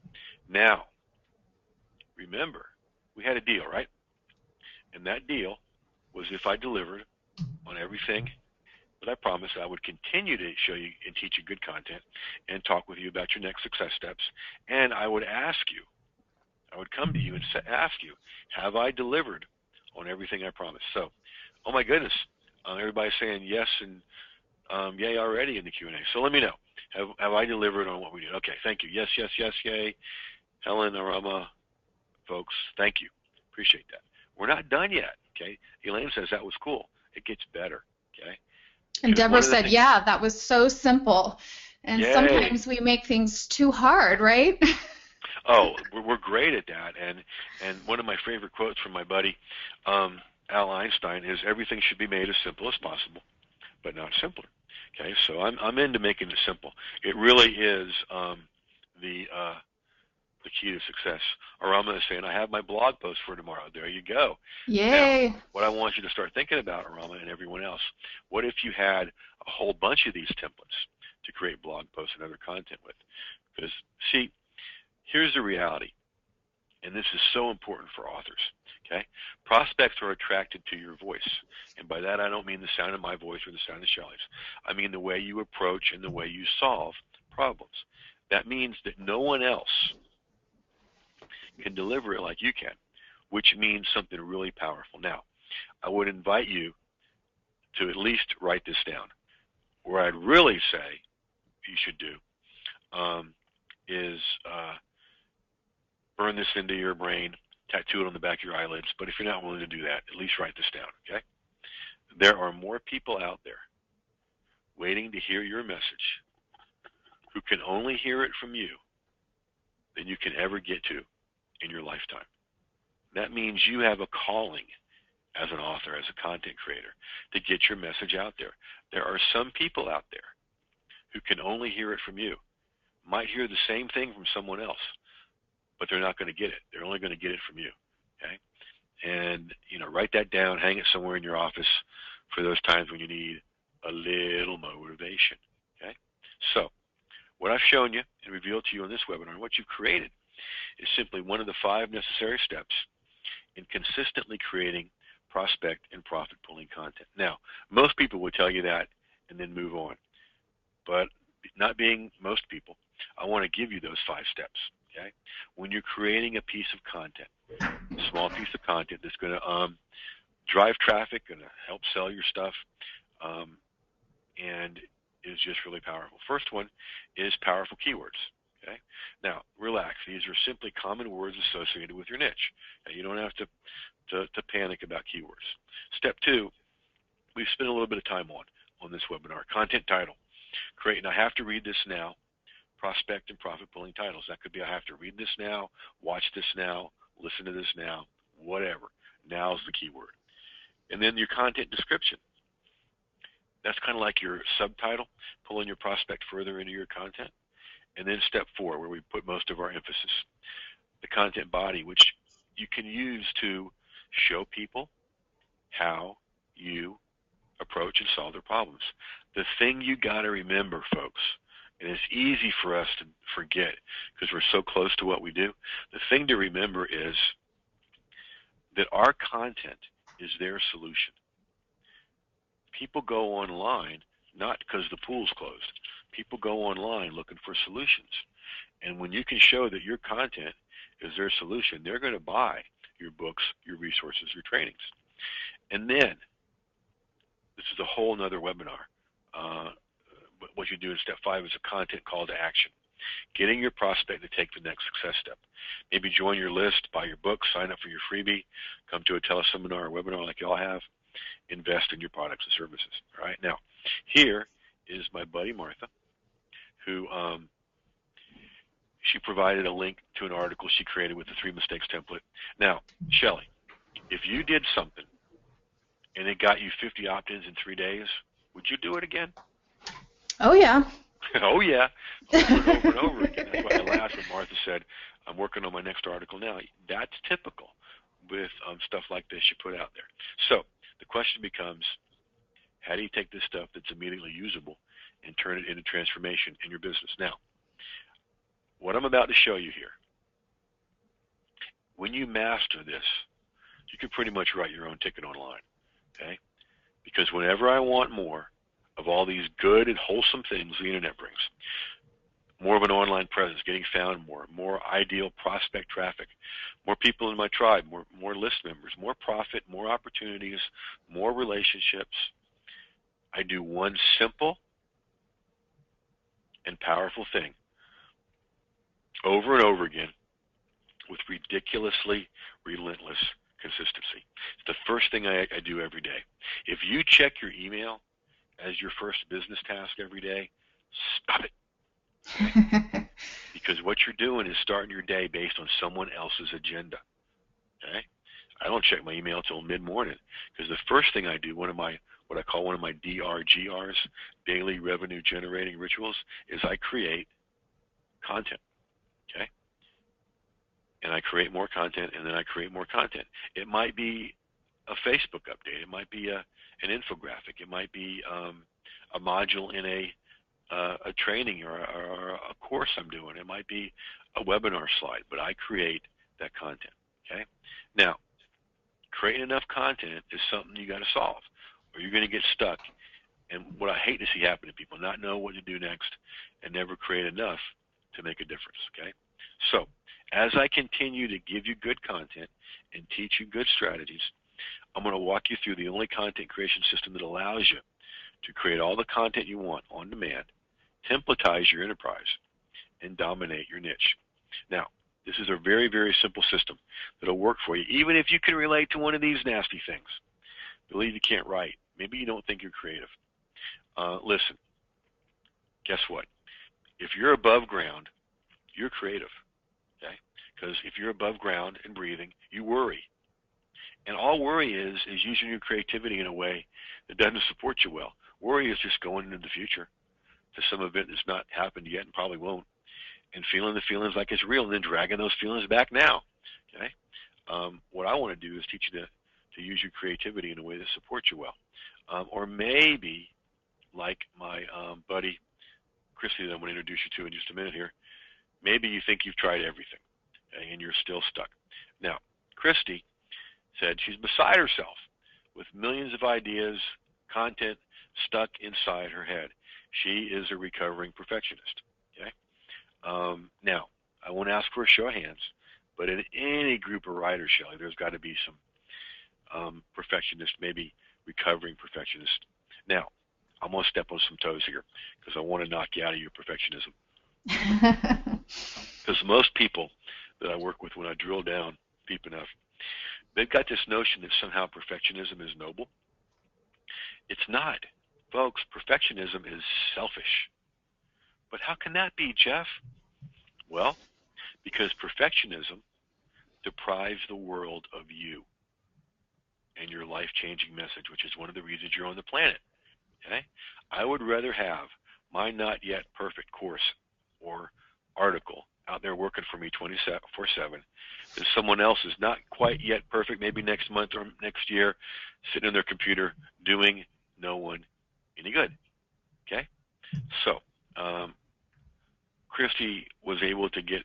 Now, remember, we had a deal, right? And that deal was if I delivered on everything, but I promised I would continue to show you and teach you good content and talk with you about your next success steps. And I would ask you, I would come to you and ask you, have I delivered on everything I promised? So, oh my goodness, everybody's saying yes and yay already in the Q&A. So let me know. Have I delivered on what we did? Okay, thank you. Yes, yes, yes, yay. Helen, Arama, folks, thank you. Appreciate that. We're not done yet, okay? Elaine says that was cool. It gets better, okay? And Deborah said, yeah, that was so simple. And yay. Sometimes we make things too hard, right? Oh, we're great at that. And one of my favorite quotes from my buddy Al Einstein is, everything should be made as simple as possible, but not simpler. Okay, so I'm into making it simple. It really is the key to success. Arama is saying, I have my blog post for tomorrow. There you go. Yay. Now, what I want you to start thinking about, Arama, and everyone else, what if you had a whole bunch of these templates to create blog posts and other content with? Because, see, here's the reality, and this is so important for authors, okay? Prospects are attracted to your voice, and by that I don't mean the sound of my voice or the sound of Shelley's. I mean the way you approach and the way you solve problems. That means that no one else can deliver it like you can, which means something really powerful. Now, I would invite you to at least write this down. Where I'd really say you should do is burn this into your brain, tattoo it on the back of your eyelids, but if you're not willing to do that, at least write this down, okay? There are more people out there waiting to hear your message who can only hear it from you than you can ever get to in your lifetime. That means you have a calling as an author, as a content creator, to get your message out there. There are some people out there who can only hear it from you, might hear the same thing from someone else, but they're not going to get it. They're only going to get it from you, okay? And, write that down, hang it somewhere in your office for those times when you need a little motivation, okay? So, what I've shown you and revealed to you in this webinar, and what you've created, is simply one of the 5 necessary steps in consistently creating prospect and profit pulling content. Now, most people would tell you that and then move on. But not being most people, I want to give you those 5 steps. Okay? When you're creating a piece of content, a small piece of content that's going to drive traffic, going to help sell your stuff, and is just really powerful. First one is powerful keywords. Okay? Now, relax. These are simply common words associated with your niche. Okay? You don't have to panic about keywords. Step 2, we've spent a little bit of time on this webinar. Content title. Create, and I have to read this now. Prospect and profit pulling titles. That could be, I have to read this now, watch this now, listen to this now, whatever. Now's the keyword. And then your content description. That's kind of like your subtitle, pulling your prospect further into your content. And then step 4, where we put most of our emphasis, the content body, which you can use to show people how you approach and solve their problems. The thing you got to remember, folks, and it's easy for us to forget because we're so close to what we do, the thing to remember is that our content is their solution. People go online not because the pool's closed. People go online looking for solutions. And when you can show that your content is their solution, they're going to buy your books, your resources, your trainings. And then, this is a whole nother webinar. What you do in step 5 is a content call to action. Getting your prospect to take the next success step. Maybe join your list, buy your book, sign up for your freebie, come to a teleseminar or webinar like y'all have, invest in your products and services. All right. Now, here is my buddy Martha, who she provided a link to an article she created with the 3 mistakes template. Now, Shelley, if you did something and it got you 50 opt-ins in 3 days, would you do it again? Oh, yeah. Oh, yeah. Over and over and over again. That's why I laughed when Martha said, I'm working on my next article now. That's typical with stuff like this you put out there. So the question becomes, how do you take this stuff that's immediately usable and turn it into transformation in your business? Now, what I'm about to show you here, when you master this, you can pretty much write your own ticket online, okay? Because whenever I want more of all these good and wholesome things the internet brings, more of an online presence, getting found more ideal prospect traffic, more people in my tribe, more list members, more profit, more opportunities, more relationships, I do one simple and powerful thing over and over again with ridiculously relentless consistency. It's the first thing I do every day. If you check your email as your first business task every day, stop it. Okay? Because what you're doing is starting your day based on someone else's agenda. Okay? I don't check my email till mid-morning because the first thing I do, what I call one of my DRGRs, daily revenue generating rituals, is I create content. Okay? And I create more content, and then I create more content. It might be a Facebook update. It might be an infographic. It might be a module in a training or a course I'm doing. It might be a webinar slide, but I create that content. Okay? Now, creating enough content is something you got to solve, or you're going to get stuck. And what I hate to see happen to people, not know what to do next and never create enough to make a difference. Okay? So, as I continue to give you good content and teach you good strategies, I'm going to walk you through the only content creation system that allows you to create all the content you want on demand, templatize your enterprise, and dominate your niche. Now, this is a very, very simple system that'll work for you, even if you can relate to one of these nasty things. Believe you can't write. Maybe you don't think you're creative. Listen, guess what? If you're above ground, you're creative. Okay? Because if you're above ground and breathing, you worry. And all worry is using your creativity in a way that doesn't support you well. Worry is just going into the future to some event that's not happened yet and probably won't, and feeling the feelings like it's real and then dragging those feelings back now. Okay? What I want to do is teach you to use your creativity in a way that supports you well. Or maybe, like my buddy Christy that I'm going to introduce you to in just a minute here, maybe you think you've tried everything, okay, and you're still stuck. Now, Christy said she's beside herself with millions of ideas, content stuck inside her head. She is a recovering perfectionist. Okay? Now, I won't ask for a show of hands, but in any group of writers, Shelley, there's got to be some perfectionist, maybe recovering perfectionist. Now, I'm going to step on some toes here because I want to knock you out of your perfectionism. Because most people that I work with, when I drill down deep enough, they've got this notion that somehow perfectionism is noble. It's not. Folks, perfectionism is selfish. But how can that be, Jeff? Well, because perfectionism deprives the world of you and your life-changing message, which is one of the reasons you're on the planet. Okay? I would rather have my not yet perfect course or article out there working for me 24/7 than someone else is not quite yet perfect, maybe next month or next year, sitting on their computer doing no one any good. Okay? So, Christy was able to get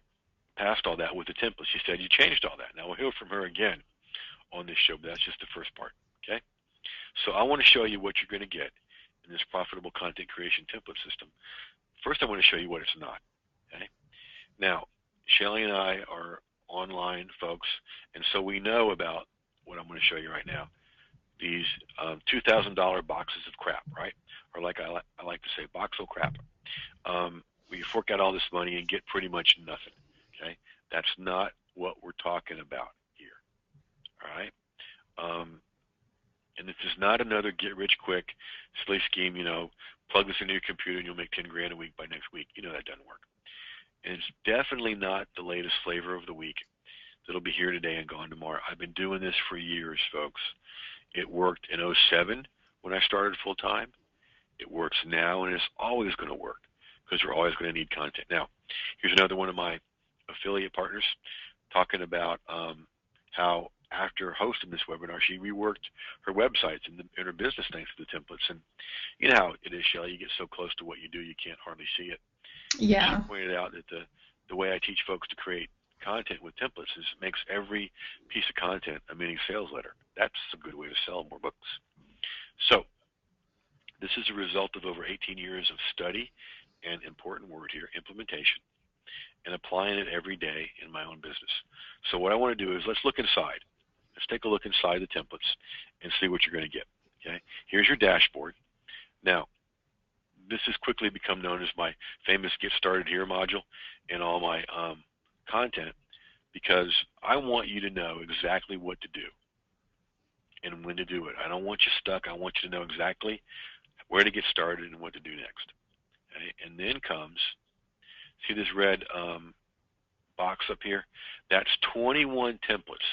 past all that with the template. She said, you changed all that. Now we'll hear from her again on this show, but that's just the first part. Okay? So I want to show you what you're going to get in this profitable content creation template system. First, I want to show you what it's not. Okay? Now, Shelley and I are online folks, and so we know about what I'm going to show you right now. These $2,000 boxes of crap, right? Or like I like to say, box of crap. Where you fork out all this money and get pretty much nothing. Okay? That's not what we're talking about here. All right? And this is not another get-rich-quick silly scheme, plug this into your computer and you'll make 10 grand a week by next week. You know that doesn't work. And it's definitely not the latest flavor of the week that'll be here today and gone tomorrow. I've been doing this for years, folks. It worked in 2007 when I started full-time. It works now, and it's always going to work because we're always going to need content. Now, here's another one of my affiliate partners talking about how after hosting this webinar, she reworked her websites and her business thanks to the templates. And you know how it is, Shelley. You get so close to what you do, you can't hardly see it. Yeah. She pointed out that the way I teach folks to create content with templates is makes every piece of content a mini sales letter. That's a good way to sell more books. So this is a result of over 18 years of study and, important word here, implementation, and applying it every day in my own business. So what I want to do is let's look inside. Let's take a look inside the templates and see what you're going to get. Okay, here's your dashboard. Now, this has quickly become known as my famous Get Started Here module in all my content, because I want you to know exactly what to do and when to do it. I don't want you stuck. I want you to know exactly where to get started and what to do next. Okay? And then comes, see this red box up here? That's 21 templates,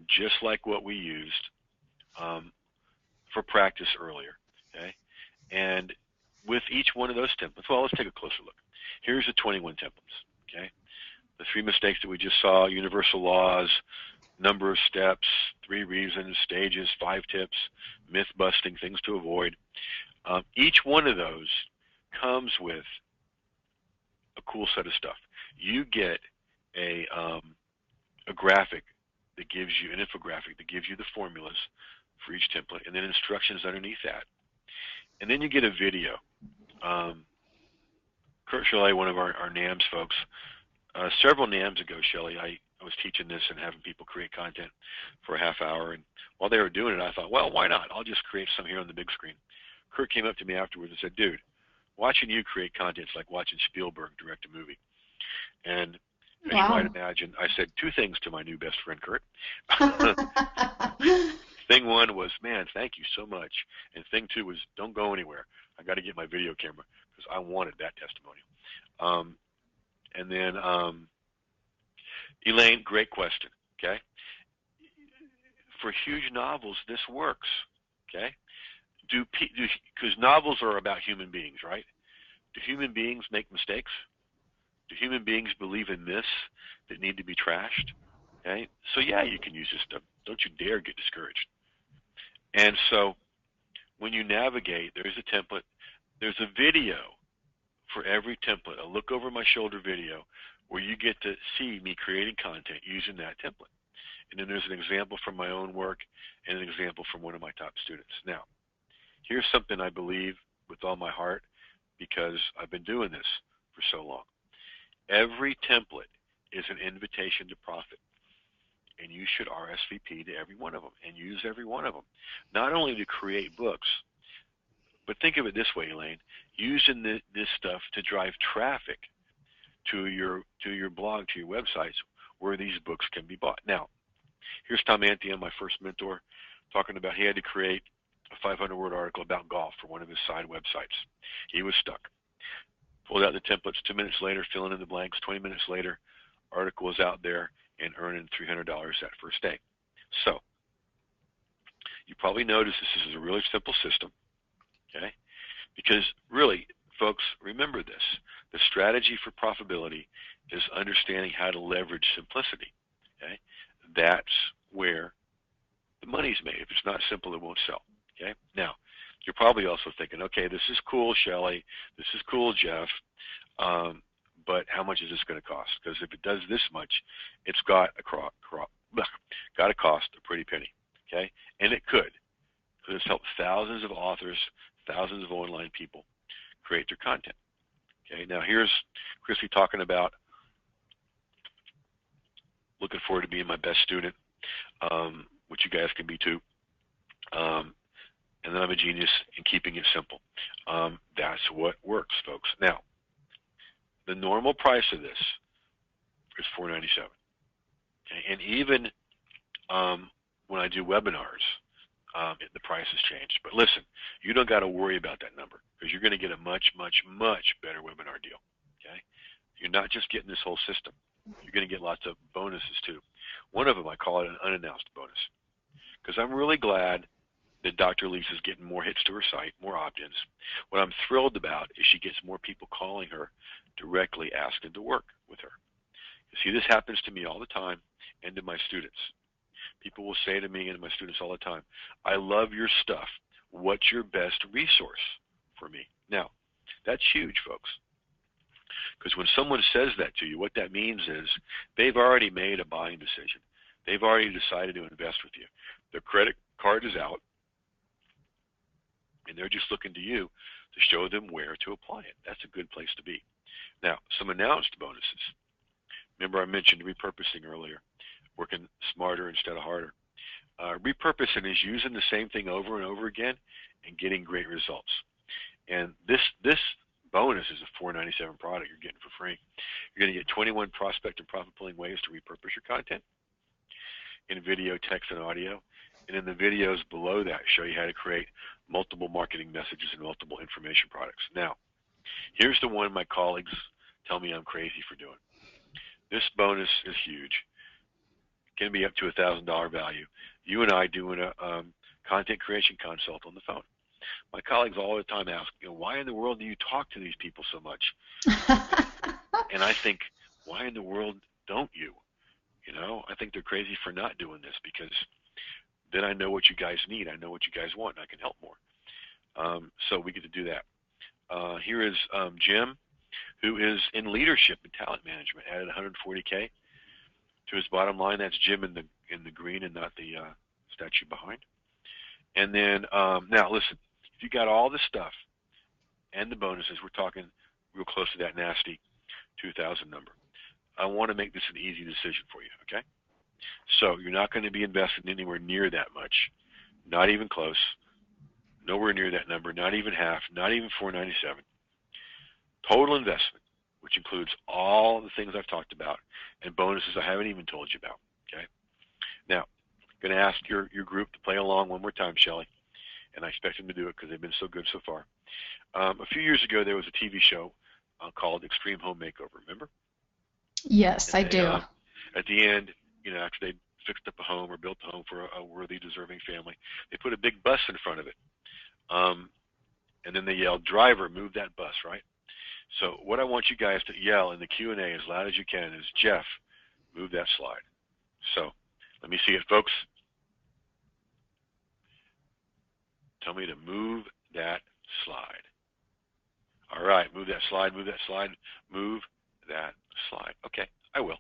just like what we used for practice earlier. Okay? And with each one of those templates, well, let's take a closer look. Here's the 21 templates. Okay? The 3 mistakes that we just saw: universal laws, number of steps, 3 reasons, stages, 5 tips, myth busting, things to avoid. Each one of those comes with a cool set of stuff. You get a graphic that gives you an infographic that gives you the formulas for each template, and then instructions underneath that. And then you get a video. Kurt Shelley, one of our NAMS folks, several NAMS ago, Shelley, I was teaching this and having people create content for a half hour, and while they were doing it, I thought, well, why not? I'll just create some here on the big screen. Kurt came up to me afterwards and said, dude, watching you create content is like watching Spielberg direct a movie. And as you might imagine, I said 2 things to my new best friend, Kurt. Thing 1 was, man, thank you so much. And thing 2 was, don't go anywhere. I got to get my video camera because I wanted that testimonial. And then, Elaine, great question, okay? For huge novels, this works, okay? Because novels are about human beings, right? Do human beings make mistakes? Do human beings believe in myths that need to be trashed? Okay? So yeah, you can use this stuff. Don't you dare get discouraged. And so when you navigate, there's a template. There's a video for every template, a look over my shoulder video, where you get to see me creating content using that template. And then there's an example from my own work and an example from one of my top students. Now, here's something I believe with all my heart, because I've been doing this for so long. Every template is an invitation to profit, and you should RSVP to every one of them and use every one of them, not only to create books, but think of it this way, Elaine, using this stuff to drive traffic to your blog, to your websites, where these books can be bought. Now, here's Tom Anthony, my first mentor, talking about he had to create a 500-word article about golf for one of his side websites. He was stuck. Pulled out the templates. 2 minutes later, filling in the blanks. 20 minutes later, article was out there and earning $300 that first day. So you probably noticed this is a really simple system, okay? Because really, folks, remember this. The strategy for profitability is understanding how to leverage simplicity, okay? That's where the money's made. If it's not simple, it won't sell, okay? Now, you're probably also thinking, okay, this is cool, Shelley. This is cool, Jeff. But how much is this going to cost? Because if it does this much, it's got to cost a pretty penny, okay? And it could, because it's helped thousands of authors, thousands of online people create their content. Okay, now here's Chrissy talking about looking forward to being my best student, which you guys can be too. And then I'm a genius in keeping it simple. That's what works, folks. Now, the normal price of this is $4.97. Okay? And even when I do webinars, the price has changed. But listen, you don't got to worry about that number, because you're going to get a much, much, much better webinar deal. Okay? You're not just getting this whole system. You're going to get lots of bonuses too. One of them, I call it an unannounced bonus, because I'm really glad that Dr. Lisa's getting more hits to her site, more opt-ins. What I'm thrilled about is she gets more people calling her directly asking to work with her. You see, this happens to me all the time and to my students. People will say to me and my students all the time, I love your stuff. What's your best resource for me? Now, that's huge, folks. Because when someone says that to you, what that means is they've already made a buying decision. They've already decided to invest with you. Their credit card is out. and they're just looking to you to show them where to apply it. That's a good place to be. Now, some announced bonuses. Remember I mentioned repurposing earlier, working smarter instead of harder. Repurposing is using the same thing over and over again and getting great results. And this bonus is a $4.97 product you're getting for free. You're going to get 21 prospect and profit pulling ways to repurpose your content in video, text, and audio. And in the videos below that show you how to create multiple marketing messages and multiple information products. Now, here's the one my colleagues tell me I'm crazy for doing. This bonus is huge. It can be up to $1,000 value. You and I doing a content creation consult on the phone. My colleagues all the time ask, why in the world do you talk to these people so much? And I think, why in the world don't you? I think they're crazy for not doing this, because then I know what you guys need. I know what you guys want, and I can help more. So we get to do that. Here is Jim, who is in leadership and talent management, added 140K to his bottom line. That's Jim in the green and not the statue behind. And then now listen, if you got all this stuff and the bonuses, we're talking real close to that nasty 2,000 number. I want to make this an easy decision for you, okay? So you're not going to be investing anywhere near that much, not even close, nowhere near that number, not even half, not even 497. Total investment, which includes all the things I've talked about and bonuses I haven't even told you about, okay? Now, I'm going to ask your group to play along one more time, Shelley, and I expect them to do it because they've been so good so far. A few years ago, there was a TV show called Extreme Home Makeover, remember? Yes, I do. At the end, after they fixed up a home or built a home for a worthy, deserving family, they put a big bus in front of it. And then they yelled, "Driver, move that bus," right? So what I want you guys to yell in the Q&A as loud as you can is, "Jeff, move that slide." So let me see it, folks. Tell me to move that slide. All right, move that slide, move that slide, move that slide. Okay, I will.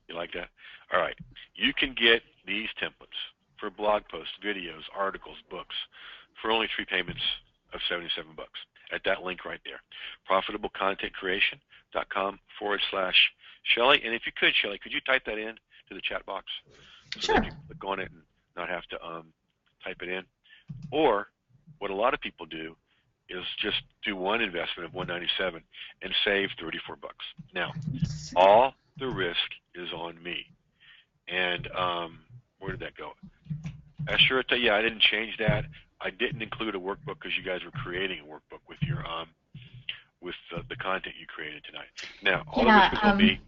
You like that? All right. You can get these templates for blog posts, videos, articles, books for only 3 payments of $77 at that link right there. ProfitableContentCreation.com/Shelley. And if you could, Shelley, could you type that in to the chat box so Sure. that you can click on it and not have to type it in? Or what a lot of people do is just do one investment of $197 and save $34. Now, all the risk is on me. And where did that go? Yeah, I didn't change that. I didn't include a workbook because you guys were creating a workbook with your with the content you created tonight. Now, all the risk is on me.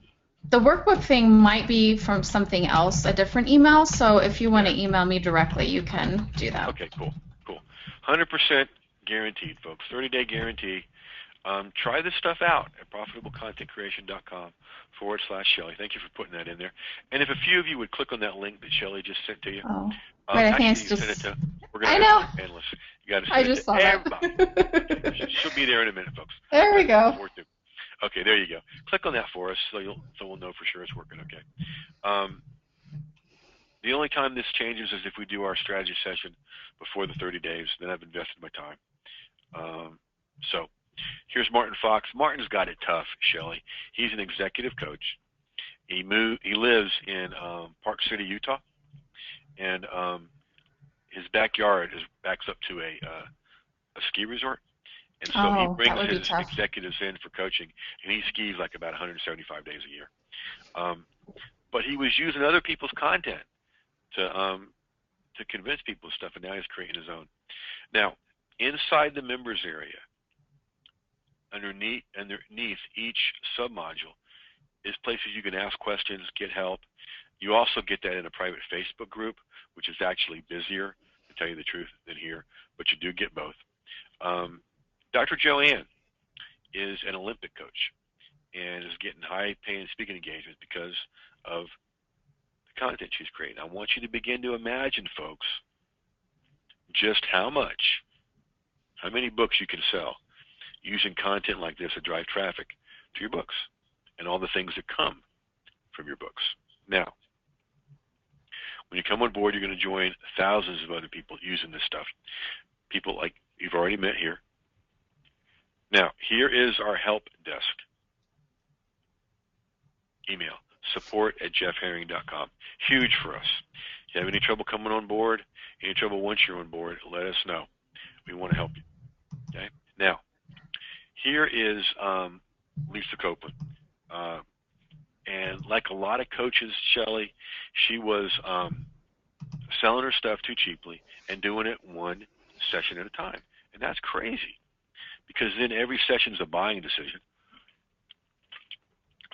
The workbook thing might be from something else, a different email. So if you want to email me directly, you can do that. Okay, cool. 100% guaranteed, folks. 30-day guarantee. Try this stuff out at ProfitableContentCreation.com/Shelley. Thank you for putting that in there. And if a few of you would click on that link that Shelley just sent to you. Oh, right, I think it's just. We're going to have some panelists. You got to send it to everybody. Okay, she'll be there in a minute, folks. There we go. Okay, there you go. Click on that for us so we'll know for sure it's working. Okay. The only time this changes is if we do our strategy session before the 30 days. Then I've invested my time. So here's Martin Fox. Martin's got it tough, Shelley. He's an executive coach. He lives in Park City, Utah, and his backyard backs up to a ski resort. And so he brings his executives in for coaching, and he skis like about 175 days a year. But he was using other people's content to convince people of stuff, and now he's creating his own. Now, inside the members area, underneath each submodule, is places you can ask questions, get help. You also get that in a private Facebook group, which is actually busier, to tell you the truth, than here, but you do get both. Dr. Joanne is an Olympic coach and is getting high-paying speaking engagements because of the content she's creating. I want you to begin to imagine, folks, just how many books you can sell using content like this to drive traffic to your books and all the things that come from your books. Now, When you come on board, you're going to join thousands of other people using this stuff. People like you've already met here. Now, here is our help desk. Email, support@jeffherring.com. Huge for us. If you have any trouble coming on board, any trouble once you're on board, let us know. We want to help you. Okay? Now, here is Lisa Copeland. And like a lot of coaches, Shelley, she was selling her stuff too cheaply and doing it one session at a time. And that's crazy because then every session is a buying decision.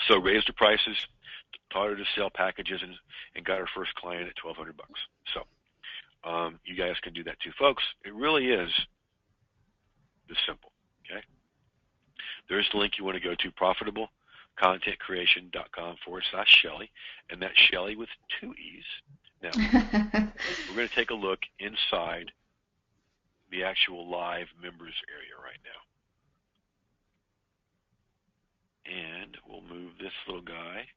So raised her prices, taught her to sell packages, and got her first client at $1,200. So you guys can do that too, folks. It really is this simple. Okay. There's the link you want to go to, profitablecontentcreation.com/Shelley, and that's Shelley with 2 E's. Now, we're going to take a look inside the actual live members area right now. And we'll move this little guy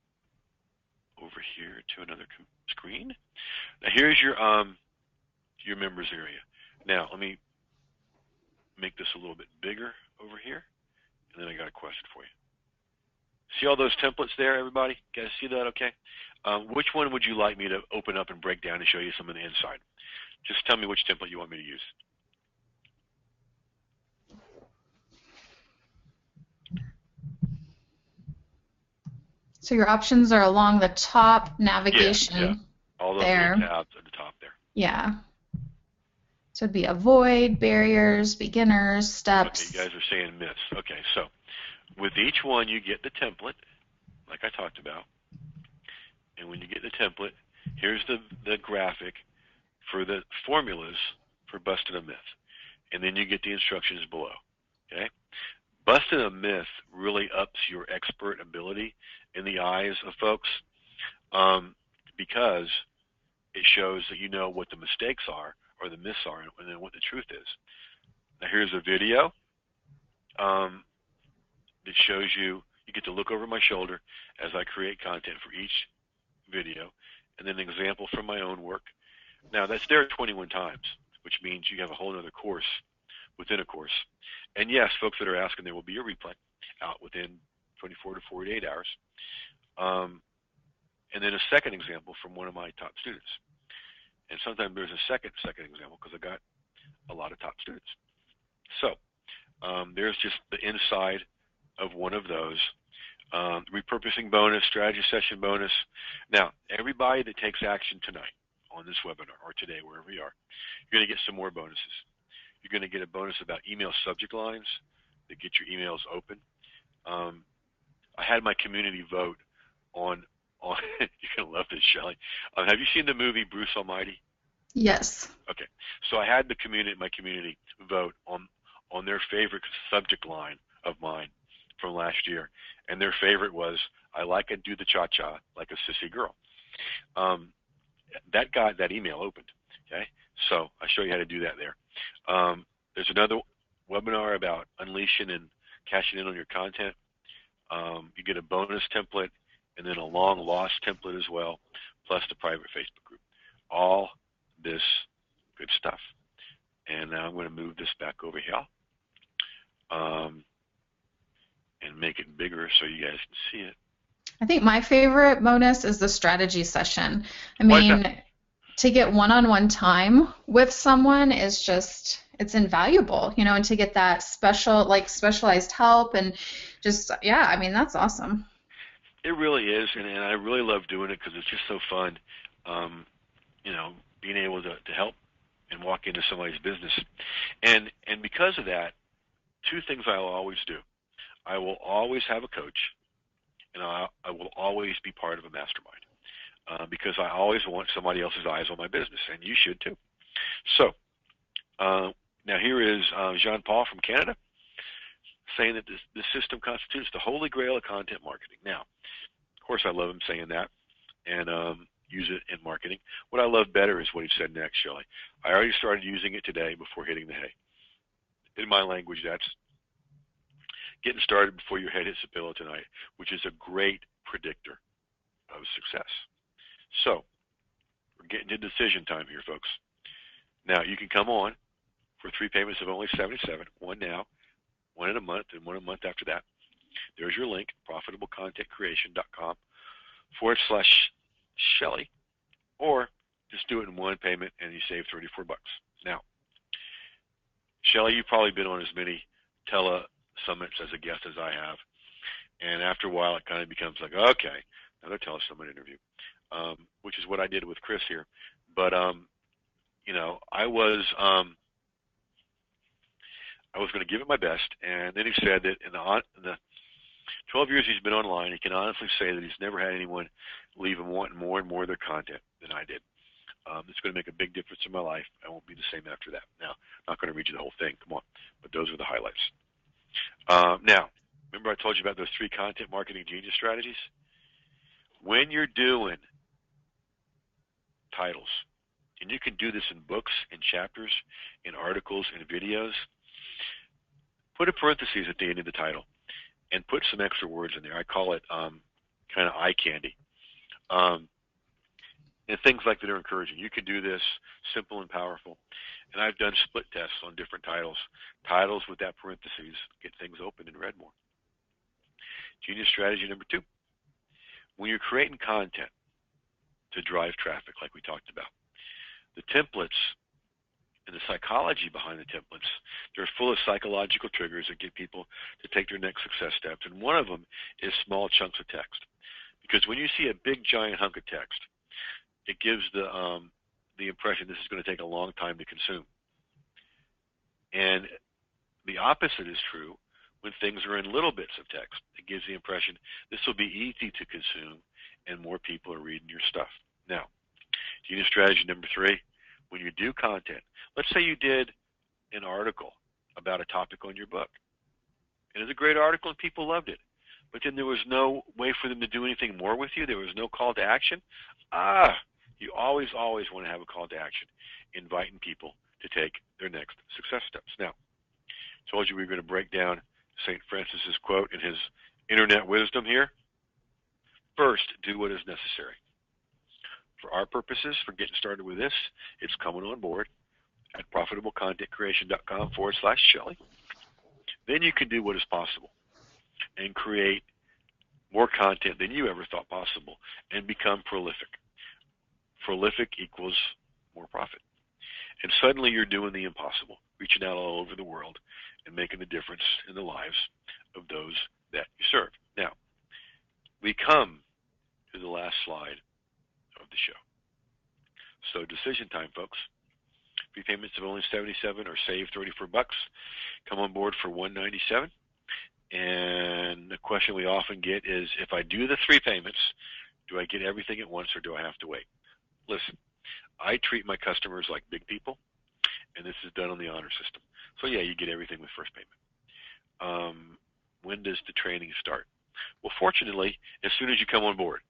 over here to another screen. Now here's your members area. Now let me make this a little bit bigger over here, and then I got a question for you. See all those templates there, everybody? You guys see that okay? Which one would you like me to open up and break down and show you some of the inside? Just tell me which template you want me to use. So your options are along the top navigation. Yeah. All those there. little tabs at the top there. Yeah. So it'd be avoid, barriers, beginners, steps. Okay, you guys are saying myths. Okay, so with each one you get the template, like I talked about. And when you get the template, here's the graphic for the formulas for busting a myth. And then you get the instructions below. Okay? Busting a myth really ups your expert ability in the eyes of folks because it shows that you know what the mistakes are or the myths are and then what the truth is. Now here's a video that shows you get to look over my shoulder as I create content for each video, and then an example from my own work. Now that's there 21 times, which means you have a whole other course within a course. And yes, folks that are asking, there will be a replay out within 24 to 48 hours. And then a second example from one of my top students. And sometimes there's a second example because I got a lot of top students. So there's just the inside of one of those. Repurposing bonus, strategy session bonus. Now, everybody that takes action tonight on this webinar or today, wherever you are, you're going to get some more bonuses. You're going to get a bonus about email subject lines that get your emails open. I had my community vote on you're going to love this, Shelley. Have you seen the movie Bruce Almighty? Yes. Okay. So I had my community vote on their favorite subject line of mine from last year. And their favorite was, I like and do the cha-cha like a sissy girl. That got that email opened. Okay. So I'll show you how to do that there. There's another webinar about unleashing and cashing in on your content. You get a bonus template and then a long lost template as well, plus the private Facebook group. All this good stuff. And now I'm going to move this back over here and make it bigger so you guys can see it. I think my favorite bonus is the strategy session. I mean, to get one-on-one time with someone is just, it's invaluable, you know, and to get that specialized help and just, yeah, I mean, that's awesome. It really is, and I really love doing it because it's just so fun, you know, being able to help and walk into somebody's business. And because of that, 2 things I will always do. I will always have a coach, and I will always be part of a mastermind because I always want somebody else's eyes on my business, and you should too. So now here is Jean-Paul from Canada saying that this system constitutes the holy grail of content marketing. Now, of course, I love him saying that and use it in marketing. What I love better is what he said next, Shelley. I already started using it today before hitting the hay. In my language, that's getting started before your head hits the pillow tonight, which is a great predictor of success. So We're getting to decision time here, folks. Now, you can come on for 3 payments of only $77, one now, one in a month, and one a month after that. There's your link, profitablecontentcreation.com/Shelly, or just do it in one payment and you save $34. Now, Shelly, you've probably been on as many tele-summits as a guest as I have, and after a while it kind of becomes like, okay, another tele-summit interview, which is what I did with Chris here. But, you know, I was going to give it my best, and then he said that in the 12 years he's been online, he can honestly say that he's never had anyone leave him wanting more and more of their content than I did. It's going to make a big difference in my life. I won't be the same after that. Now, I'm not going to read you the whole thing. Come on. But those are the highlights. Now, remember I told you about those 3 content marketing genius strategies? When you're doing titles, and you can do this in books, in chapters, in articles, in videos, put a parenthesis at the end of the title and put some extra words in there. I call it kind of eye candy. And things like that are encouraging. You can do this simple and powerful. And I've done split tests on different titles. Titles with that parentheses get things open and read more. Genius strategy number 2. When you're creating content to drive traffic, like we talked about, the templates and the psychology behind the templates, they're full of psychological triggers that get people to take their next success steps. And one of them is small chunks of text. Because when you see a big, giant hunk of text, it gives the impression this is going to take a long time to consume. And the opposite is true when things are in little bits of text. It gives the impression this will be easy to consume and more people are reading your stuff. Now, genius strategy number 3, when you do content, let's say you did an article about a topic on your book. And it was a great article and people loved it. But then there was no way for them to do anything more with you. There was no call to action. You always want to have a call to action, inviting people to take their next success steps. Now, I told you we were going to break down St. Francis's quote in his internet wisdom here. First, do what is necessary. For our purposes, for getting started with this, it's coming on board at profitablecontentcreation.com/Shelly. Then you can do what is possible and create more content than you ever thought possible and become prolific. Prolific equals more profit. And suddenly you're doing the impossible, reaching out all over the world and making a difference in the lives of those that you serve. Now, we come to the last slide of the show. So decision time, folks. 3 payments of only $77 or save $34. Come on board for $197. And the question we often get is, if I do the 3 payments, do I get everything at once or do I have to wait? Listen, I treat my customers like big people, and this is done on the honor system. So yeah, you get everything with first payment. When does the training start? Well, fortunately, as soon as you come on board.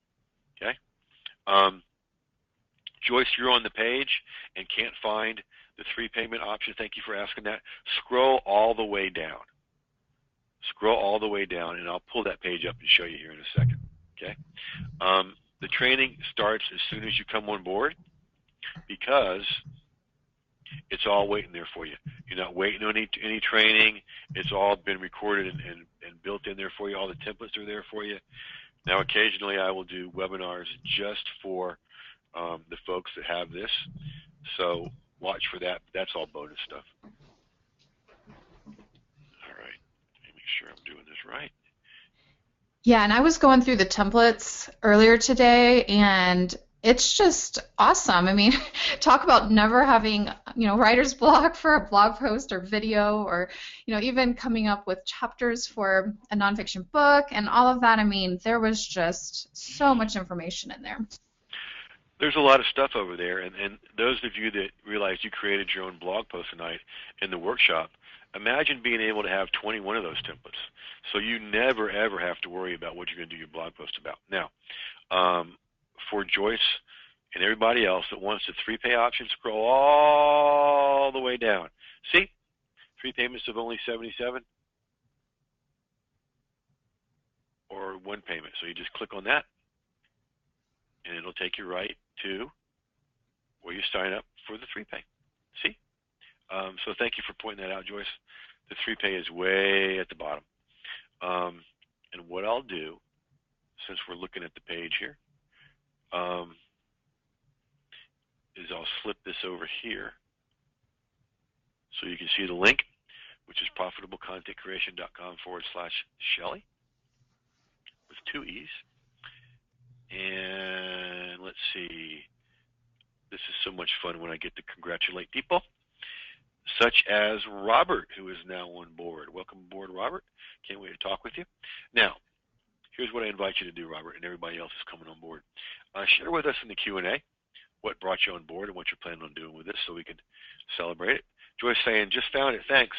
Okay. Joyce, you're on the page and can't find the 3 payment option. Thank you for asking that. Scroll all the way down. Scroll all the way down, and I'll pull that page up and show you here in a second. Okay. The training starts as soon as you come on board because it's all waiting there for you. You're not waiting on any training. It's all been recorded and built in there for you. All the templates are there for you. Now, occasionally I will do webinars just for the folks that have this. So watch for that. That's all bonus stuff. All right. Let me make sure I'm doing this right. Yeah, and I was going through the templates earlier today, and it's just awesome. I mean, talk about never having, writer's block for a blog post or video, or, even coming up with chapters for a nonfiction book and all of that. I mean, there was just so much information in there. There's a lot of stuff over there, and those of you that realize you created your own blog post tonight in the workshop, imagine being able to have 21 of those templates. So you never, ever have to worry about what you're going to do your blog post about. Now, for Joyce and everybody else that wants the 3 pay option, scroll all the way down. See? 3 payments of only $77 or 1 payment. So you just click on that, and it'll take you right to where you sign up for the 3-pay. See? So thank you for pointing that out, Joyce. The 3-pay is way at the bottom. And what I'll do, since we're looking at the page here, is I'll slip this over here so you can see the link, which is profitablecontentcreation.com/Shelly with 2 E's. And let's see. This is so much fun when I get to congratulate people, such as Robert, who is now on board. Welcome aboard, Robert. Can't wait to talk with you. Now, here's what I invite you to do, Robert, and everybody else is coming on board. Share with us in the Q&A what brought you on board and what you're planning on doing with this so we can celebrate it. Joyce saying, just found it. Thanks.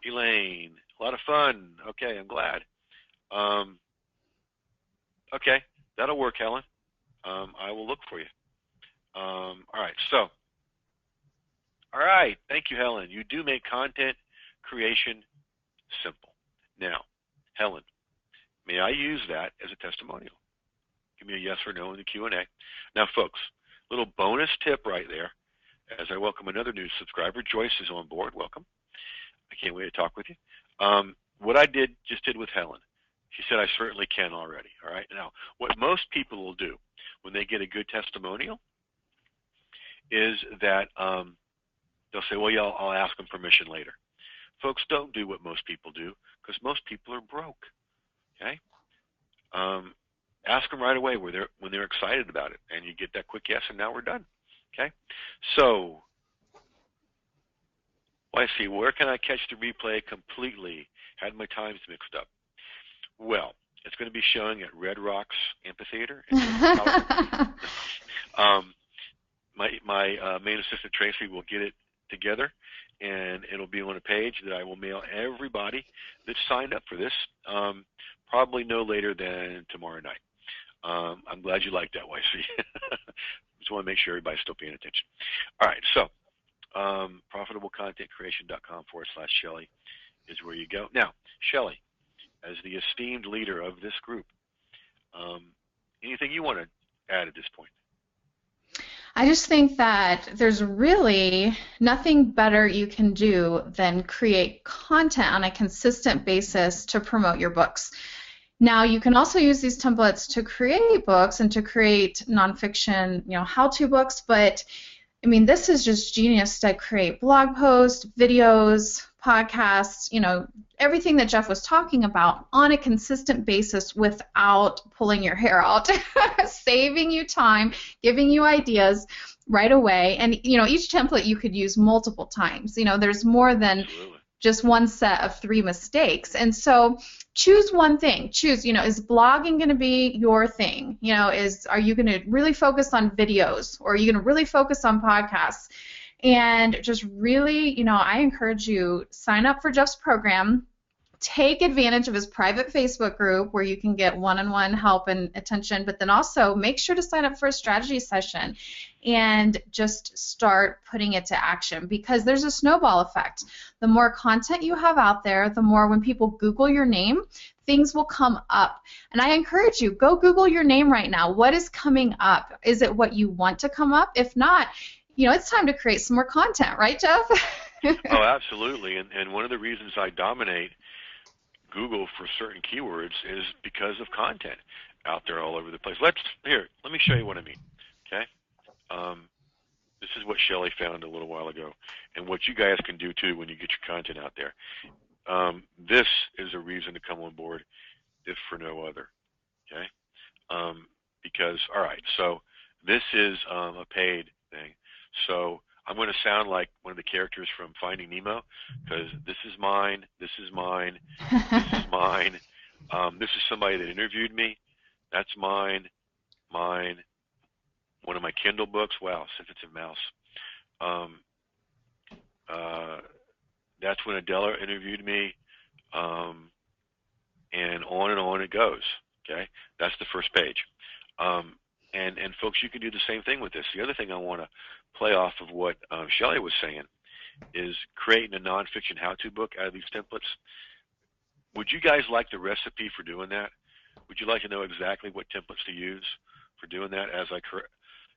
Elaine, a lot of fun. Okay, I'm glad. Okay, that'll work, Helen. I will look for you. All right, so, all right, thank you, Helen. You do make content creation simple. Now, Helen, may I use that as a testimonial? Give me a yes or no in the Q&A. Now, folks, little bonus tip right there as I welcome another new subscriber. Joyce is on board. Welcome. I can't wait to talk with you. What I just did with Helen, she said I certainly can already. All right. Now, what most people will do when they get a good testimonial is that they'll say, well, yeah, I'll ask them permission later. Folks, don't do what most people do because most people are broke. Okay. Ask them right away when they're excited about it, and you get that quick yes, and now we're done. Okay. So, well, I see. Where can I catch the replay completely? Had my times mixed up. Well, it's going to be showing at Red Rocks Amphitheater. My main assistant Tracy will get it together, and it'll be on a page that I will mail everybody that signed up for this, probably no later than tomorrow night. I'm glad you like that, YC. Just want to make sure everybody's still paying attention. All right, so profitablecontentcreation.com/Shelly is where you go. Now, Shelly, as the esteemed leader of this group, anything you want to add at this point? I just think that there's really nothing better you can do than create content on a consistent basis to promote your books. Now, you can also use these templates to create books and to create nonfiction, how-to books, but I mean, this is just genius to create blog posts, videos, podcasts, everything that Jeff was talking about on a consistent basis without pulling your hair out, saving you time, giving you ideas right away. And, each template you could use multiple times. There's more than just one set of 3 mistakes. And so choose one thing. Choose, is blogging going to be your thing? Are you going to really focus on videos, or are you going to really focus on podcasts? And just really, I encourage you, sign up for Jeff's program. Take advantage of his private Facebook group where you can get one-on-one help and attention, but then also make sure to sign up for a strategy session and just start putting it to action, because there's a snowball effect. The more content you have out there, the more when people Google your name, things will come up. And I encourage you, go Google your name right now. What is coming up? Is it what you want to come up? If not, it's time to create some more content, right, Jeff? Oh, absolutely. And one of the reasons I dominate Google for certain keywords is because of content out there all over the place. Let me show you what I mean. Okay, this is what Shelly found a little while ago, and what you guys can do too when you get your content out there. This is a reason to come on board, if for no other. Okay, because all right, so this is a paid thing. So I'm going to sound like one of the characters from Finding Nemo, because this is mine, this is mine, this is mine. This is somebody that interviewed me. That's mine, mine. One of my Kindle books. Wow, sensitive mouse. That's when Adela interviewed me, and on it goes. Okay, that's the first page. And folks, you can do the same thing with this. The other thing I want to play off of what Shelly was saying is creating a nonfiction how-to book out of these templates. Would you guys like the recipe for doing that? Would you like to know exactly what templates to use for doing that as I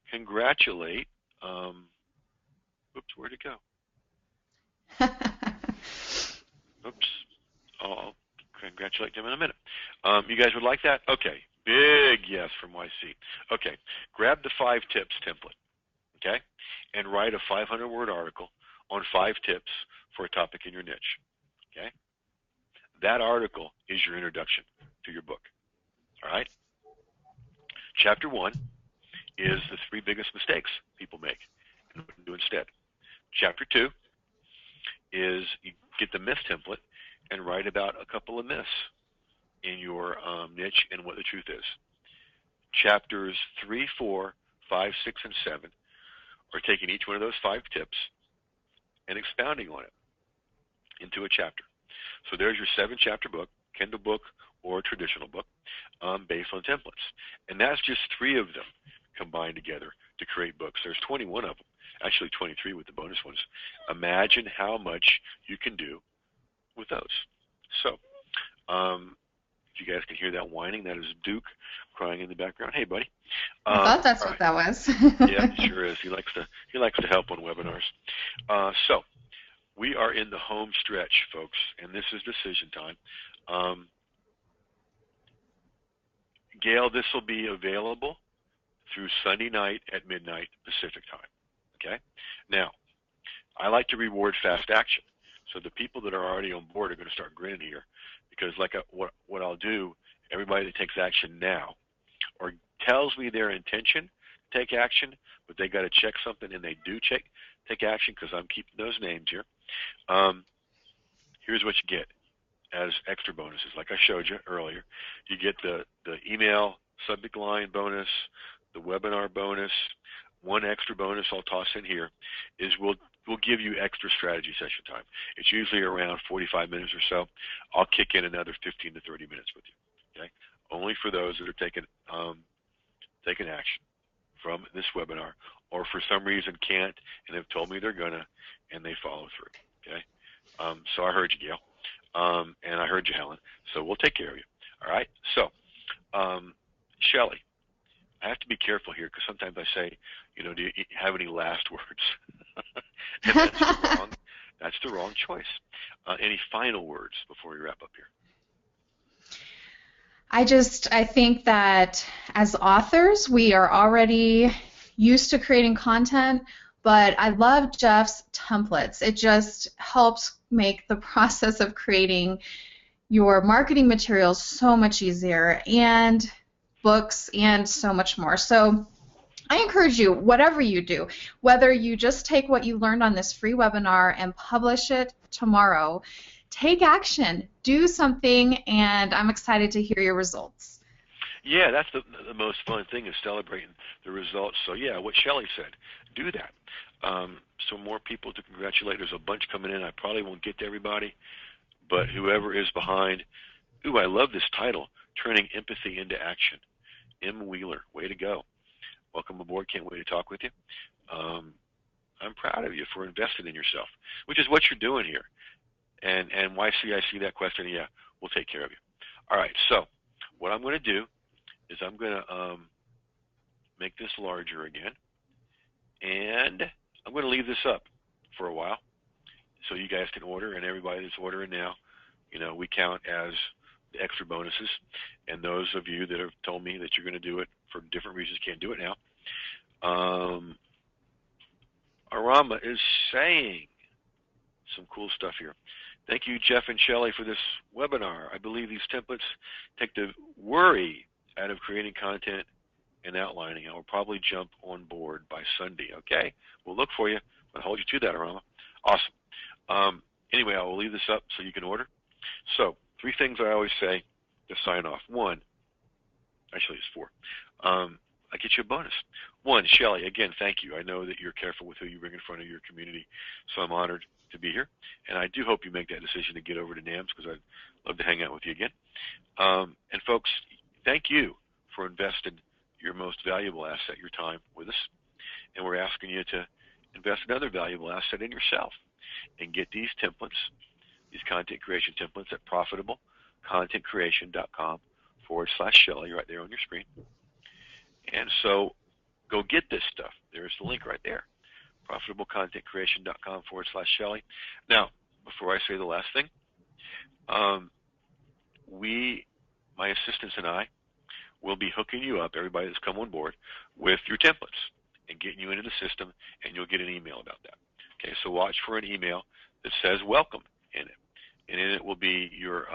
congratulate Oops, where'd it go? Oops. I'll congratulate them in a minute. You guys would like that? Okay. Big yes from YC. Okay. Grab the 5 tips template, okay, and write a 500-word article on 5 tips for a topic in your niche, okay? That article is your introduction to your book, all right? Chapter 1 is the 3 biggest mistakes people make and what to do instead. Chapter 2 is you get the myth template and write about a couple of myths in your niche and what the truth is. Chapters 3, 4, 5, 6, and 7 are taking each one of those 5 tips and expounding on it into a chapter. So there's your 7-chapter book, Kindle book or traditional book, based on templates. And that's just 3 of them combined together to create books. There's 21 of them, actually 23 with the bonus ones. Imagine how much you can do with those. So, if you guys can hear that whining, that is Duke crying in the background. Hey, buddy. I thought that's what that was. Yeah, he sure is. He likes to help on webinars. So, we are in the home stretch, folks, and this is decision time. Gail, this will be available through Sunday night at midnight Pacific time. Okay? Now, I like to reward fast action. So the people that are already on board are going to start grinning here because what I'll do, everybody that takes action now or tells me their intention to take action, but they got to check something and they do take action because I'm keeping those names here. Here's what you get as extra bonuses. Like I showed you earlier, you get the email subject line bonus, the webinar bonus. One extra bonus I'll toss in here is we'll give you extra strategy session time. It's usually around 45 minutes or so. I'll kick in another 15 to 30 minutes with you. Okay, only for those that are taking action from this webinar, or for some reason can't and have told me they're gonna, and they follow through. Okay, so I heard you, Gail, and I heard you, Helen. So we'll take care of you. All right. So, Shelley, I have to be careful here because sometimes I say, do you have any last words? And that's the wrong choice. Any final words before we wrap up here? I think that as authors, we are already used to creating content, but I love Jeff's templates. It just helps make the process of creating your marketing materials so much easier, and books, and so much more. So I encourage you, whatever you do, whether you just take what you learned on this free webinar and publish it tomorrow, take action, do something, and I'm excited to hear your results. Yeah, that's the most fun thing is celebrating the results. So yeah, what Shelley said, do that. So more people to congratulate. There's a bunch coming in. I probably won't get to everybody, but whoever is behind, ooh, I love this title, Turning Empathy into Action. M. Wheeler, way to go. Welcome aboard. Can't wait to talk with you. I'm proud of you for investing in yourself, which is what you're doing here. And why see I see that question? Yeah, we'll take care of you. All right, so what I'm going to do is I'm going to make this larger again, and I'm going to leave this up for a while so you guys can order, and everybody that's ordering now, we count as the extra bonuses, and those of you that have told me that you're going to do it for different reasons can't do it now. Arama is saying some cool stuff here. Thank you, Jeff and Shelley, for this webinar. I believe these templates take the worry out of creating content and outlining. I will probably jump on board by Sunday. Okay, we'll look for you. I'll hold you to that, Arama. Awesome. Anyway, I will leave this up so you can order. So 3 things I always say to sign off. 1, actually it's 4. I get you a bonus. 1, Shelley, again, thank you. I know that you're careful with who you bring in front of your community, so I'm honored to be here. And I do hope you make that decision to get over to NAMS because I'd love to hang out with you again. And folks, thank you for investing your most valuable asset, your time, with us. And we're asking you to invest another valuable asset in yourself and get these templates, these content creation templates at profitablecontentcreation.com/Shelley right there on your screen. And so go get this stuff. There's the link right there. profitablecontentcreation.com/Shelly. Now, before I say the last thing, my assistants and I will be hooking you up, everybody that's come on board, with your templates and getting you into the system, and you'll get an email about that. Okay, so watch for an email that says welcome in it, and in it will be your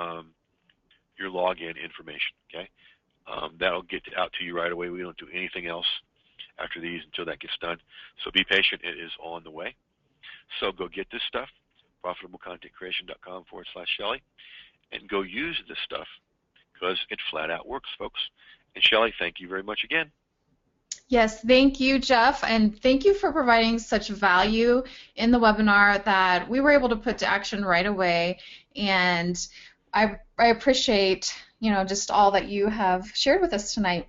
login information. Okay, that'll get out to you right away. We don't do anything else after these until that gets done. So be patient. It is on the way. So go get this stuff, profitablecontentcreation.com/Shelly, and go use this stuff because it flat out works, folks. And Shelly, thank you very much again. Yes, thank you, Jeff, and thank you for providing such value in the webinar that we were able to put to action right away. And I appreciate, just all that you have shared with us tonight.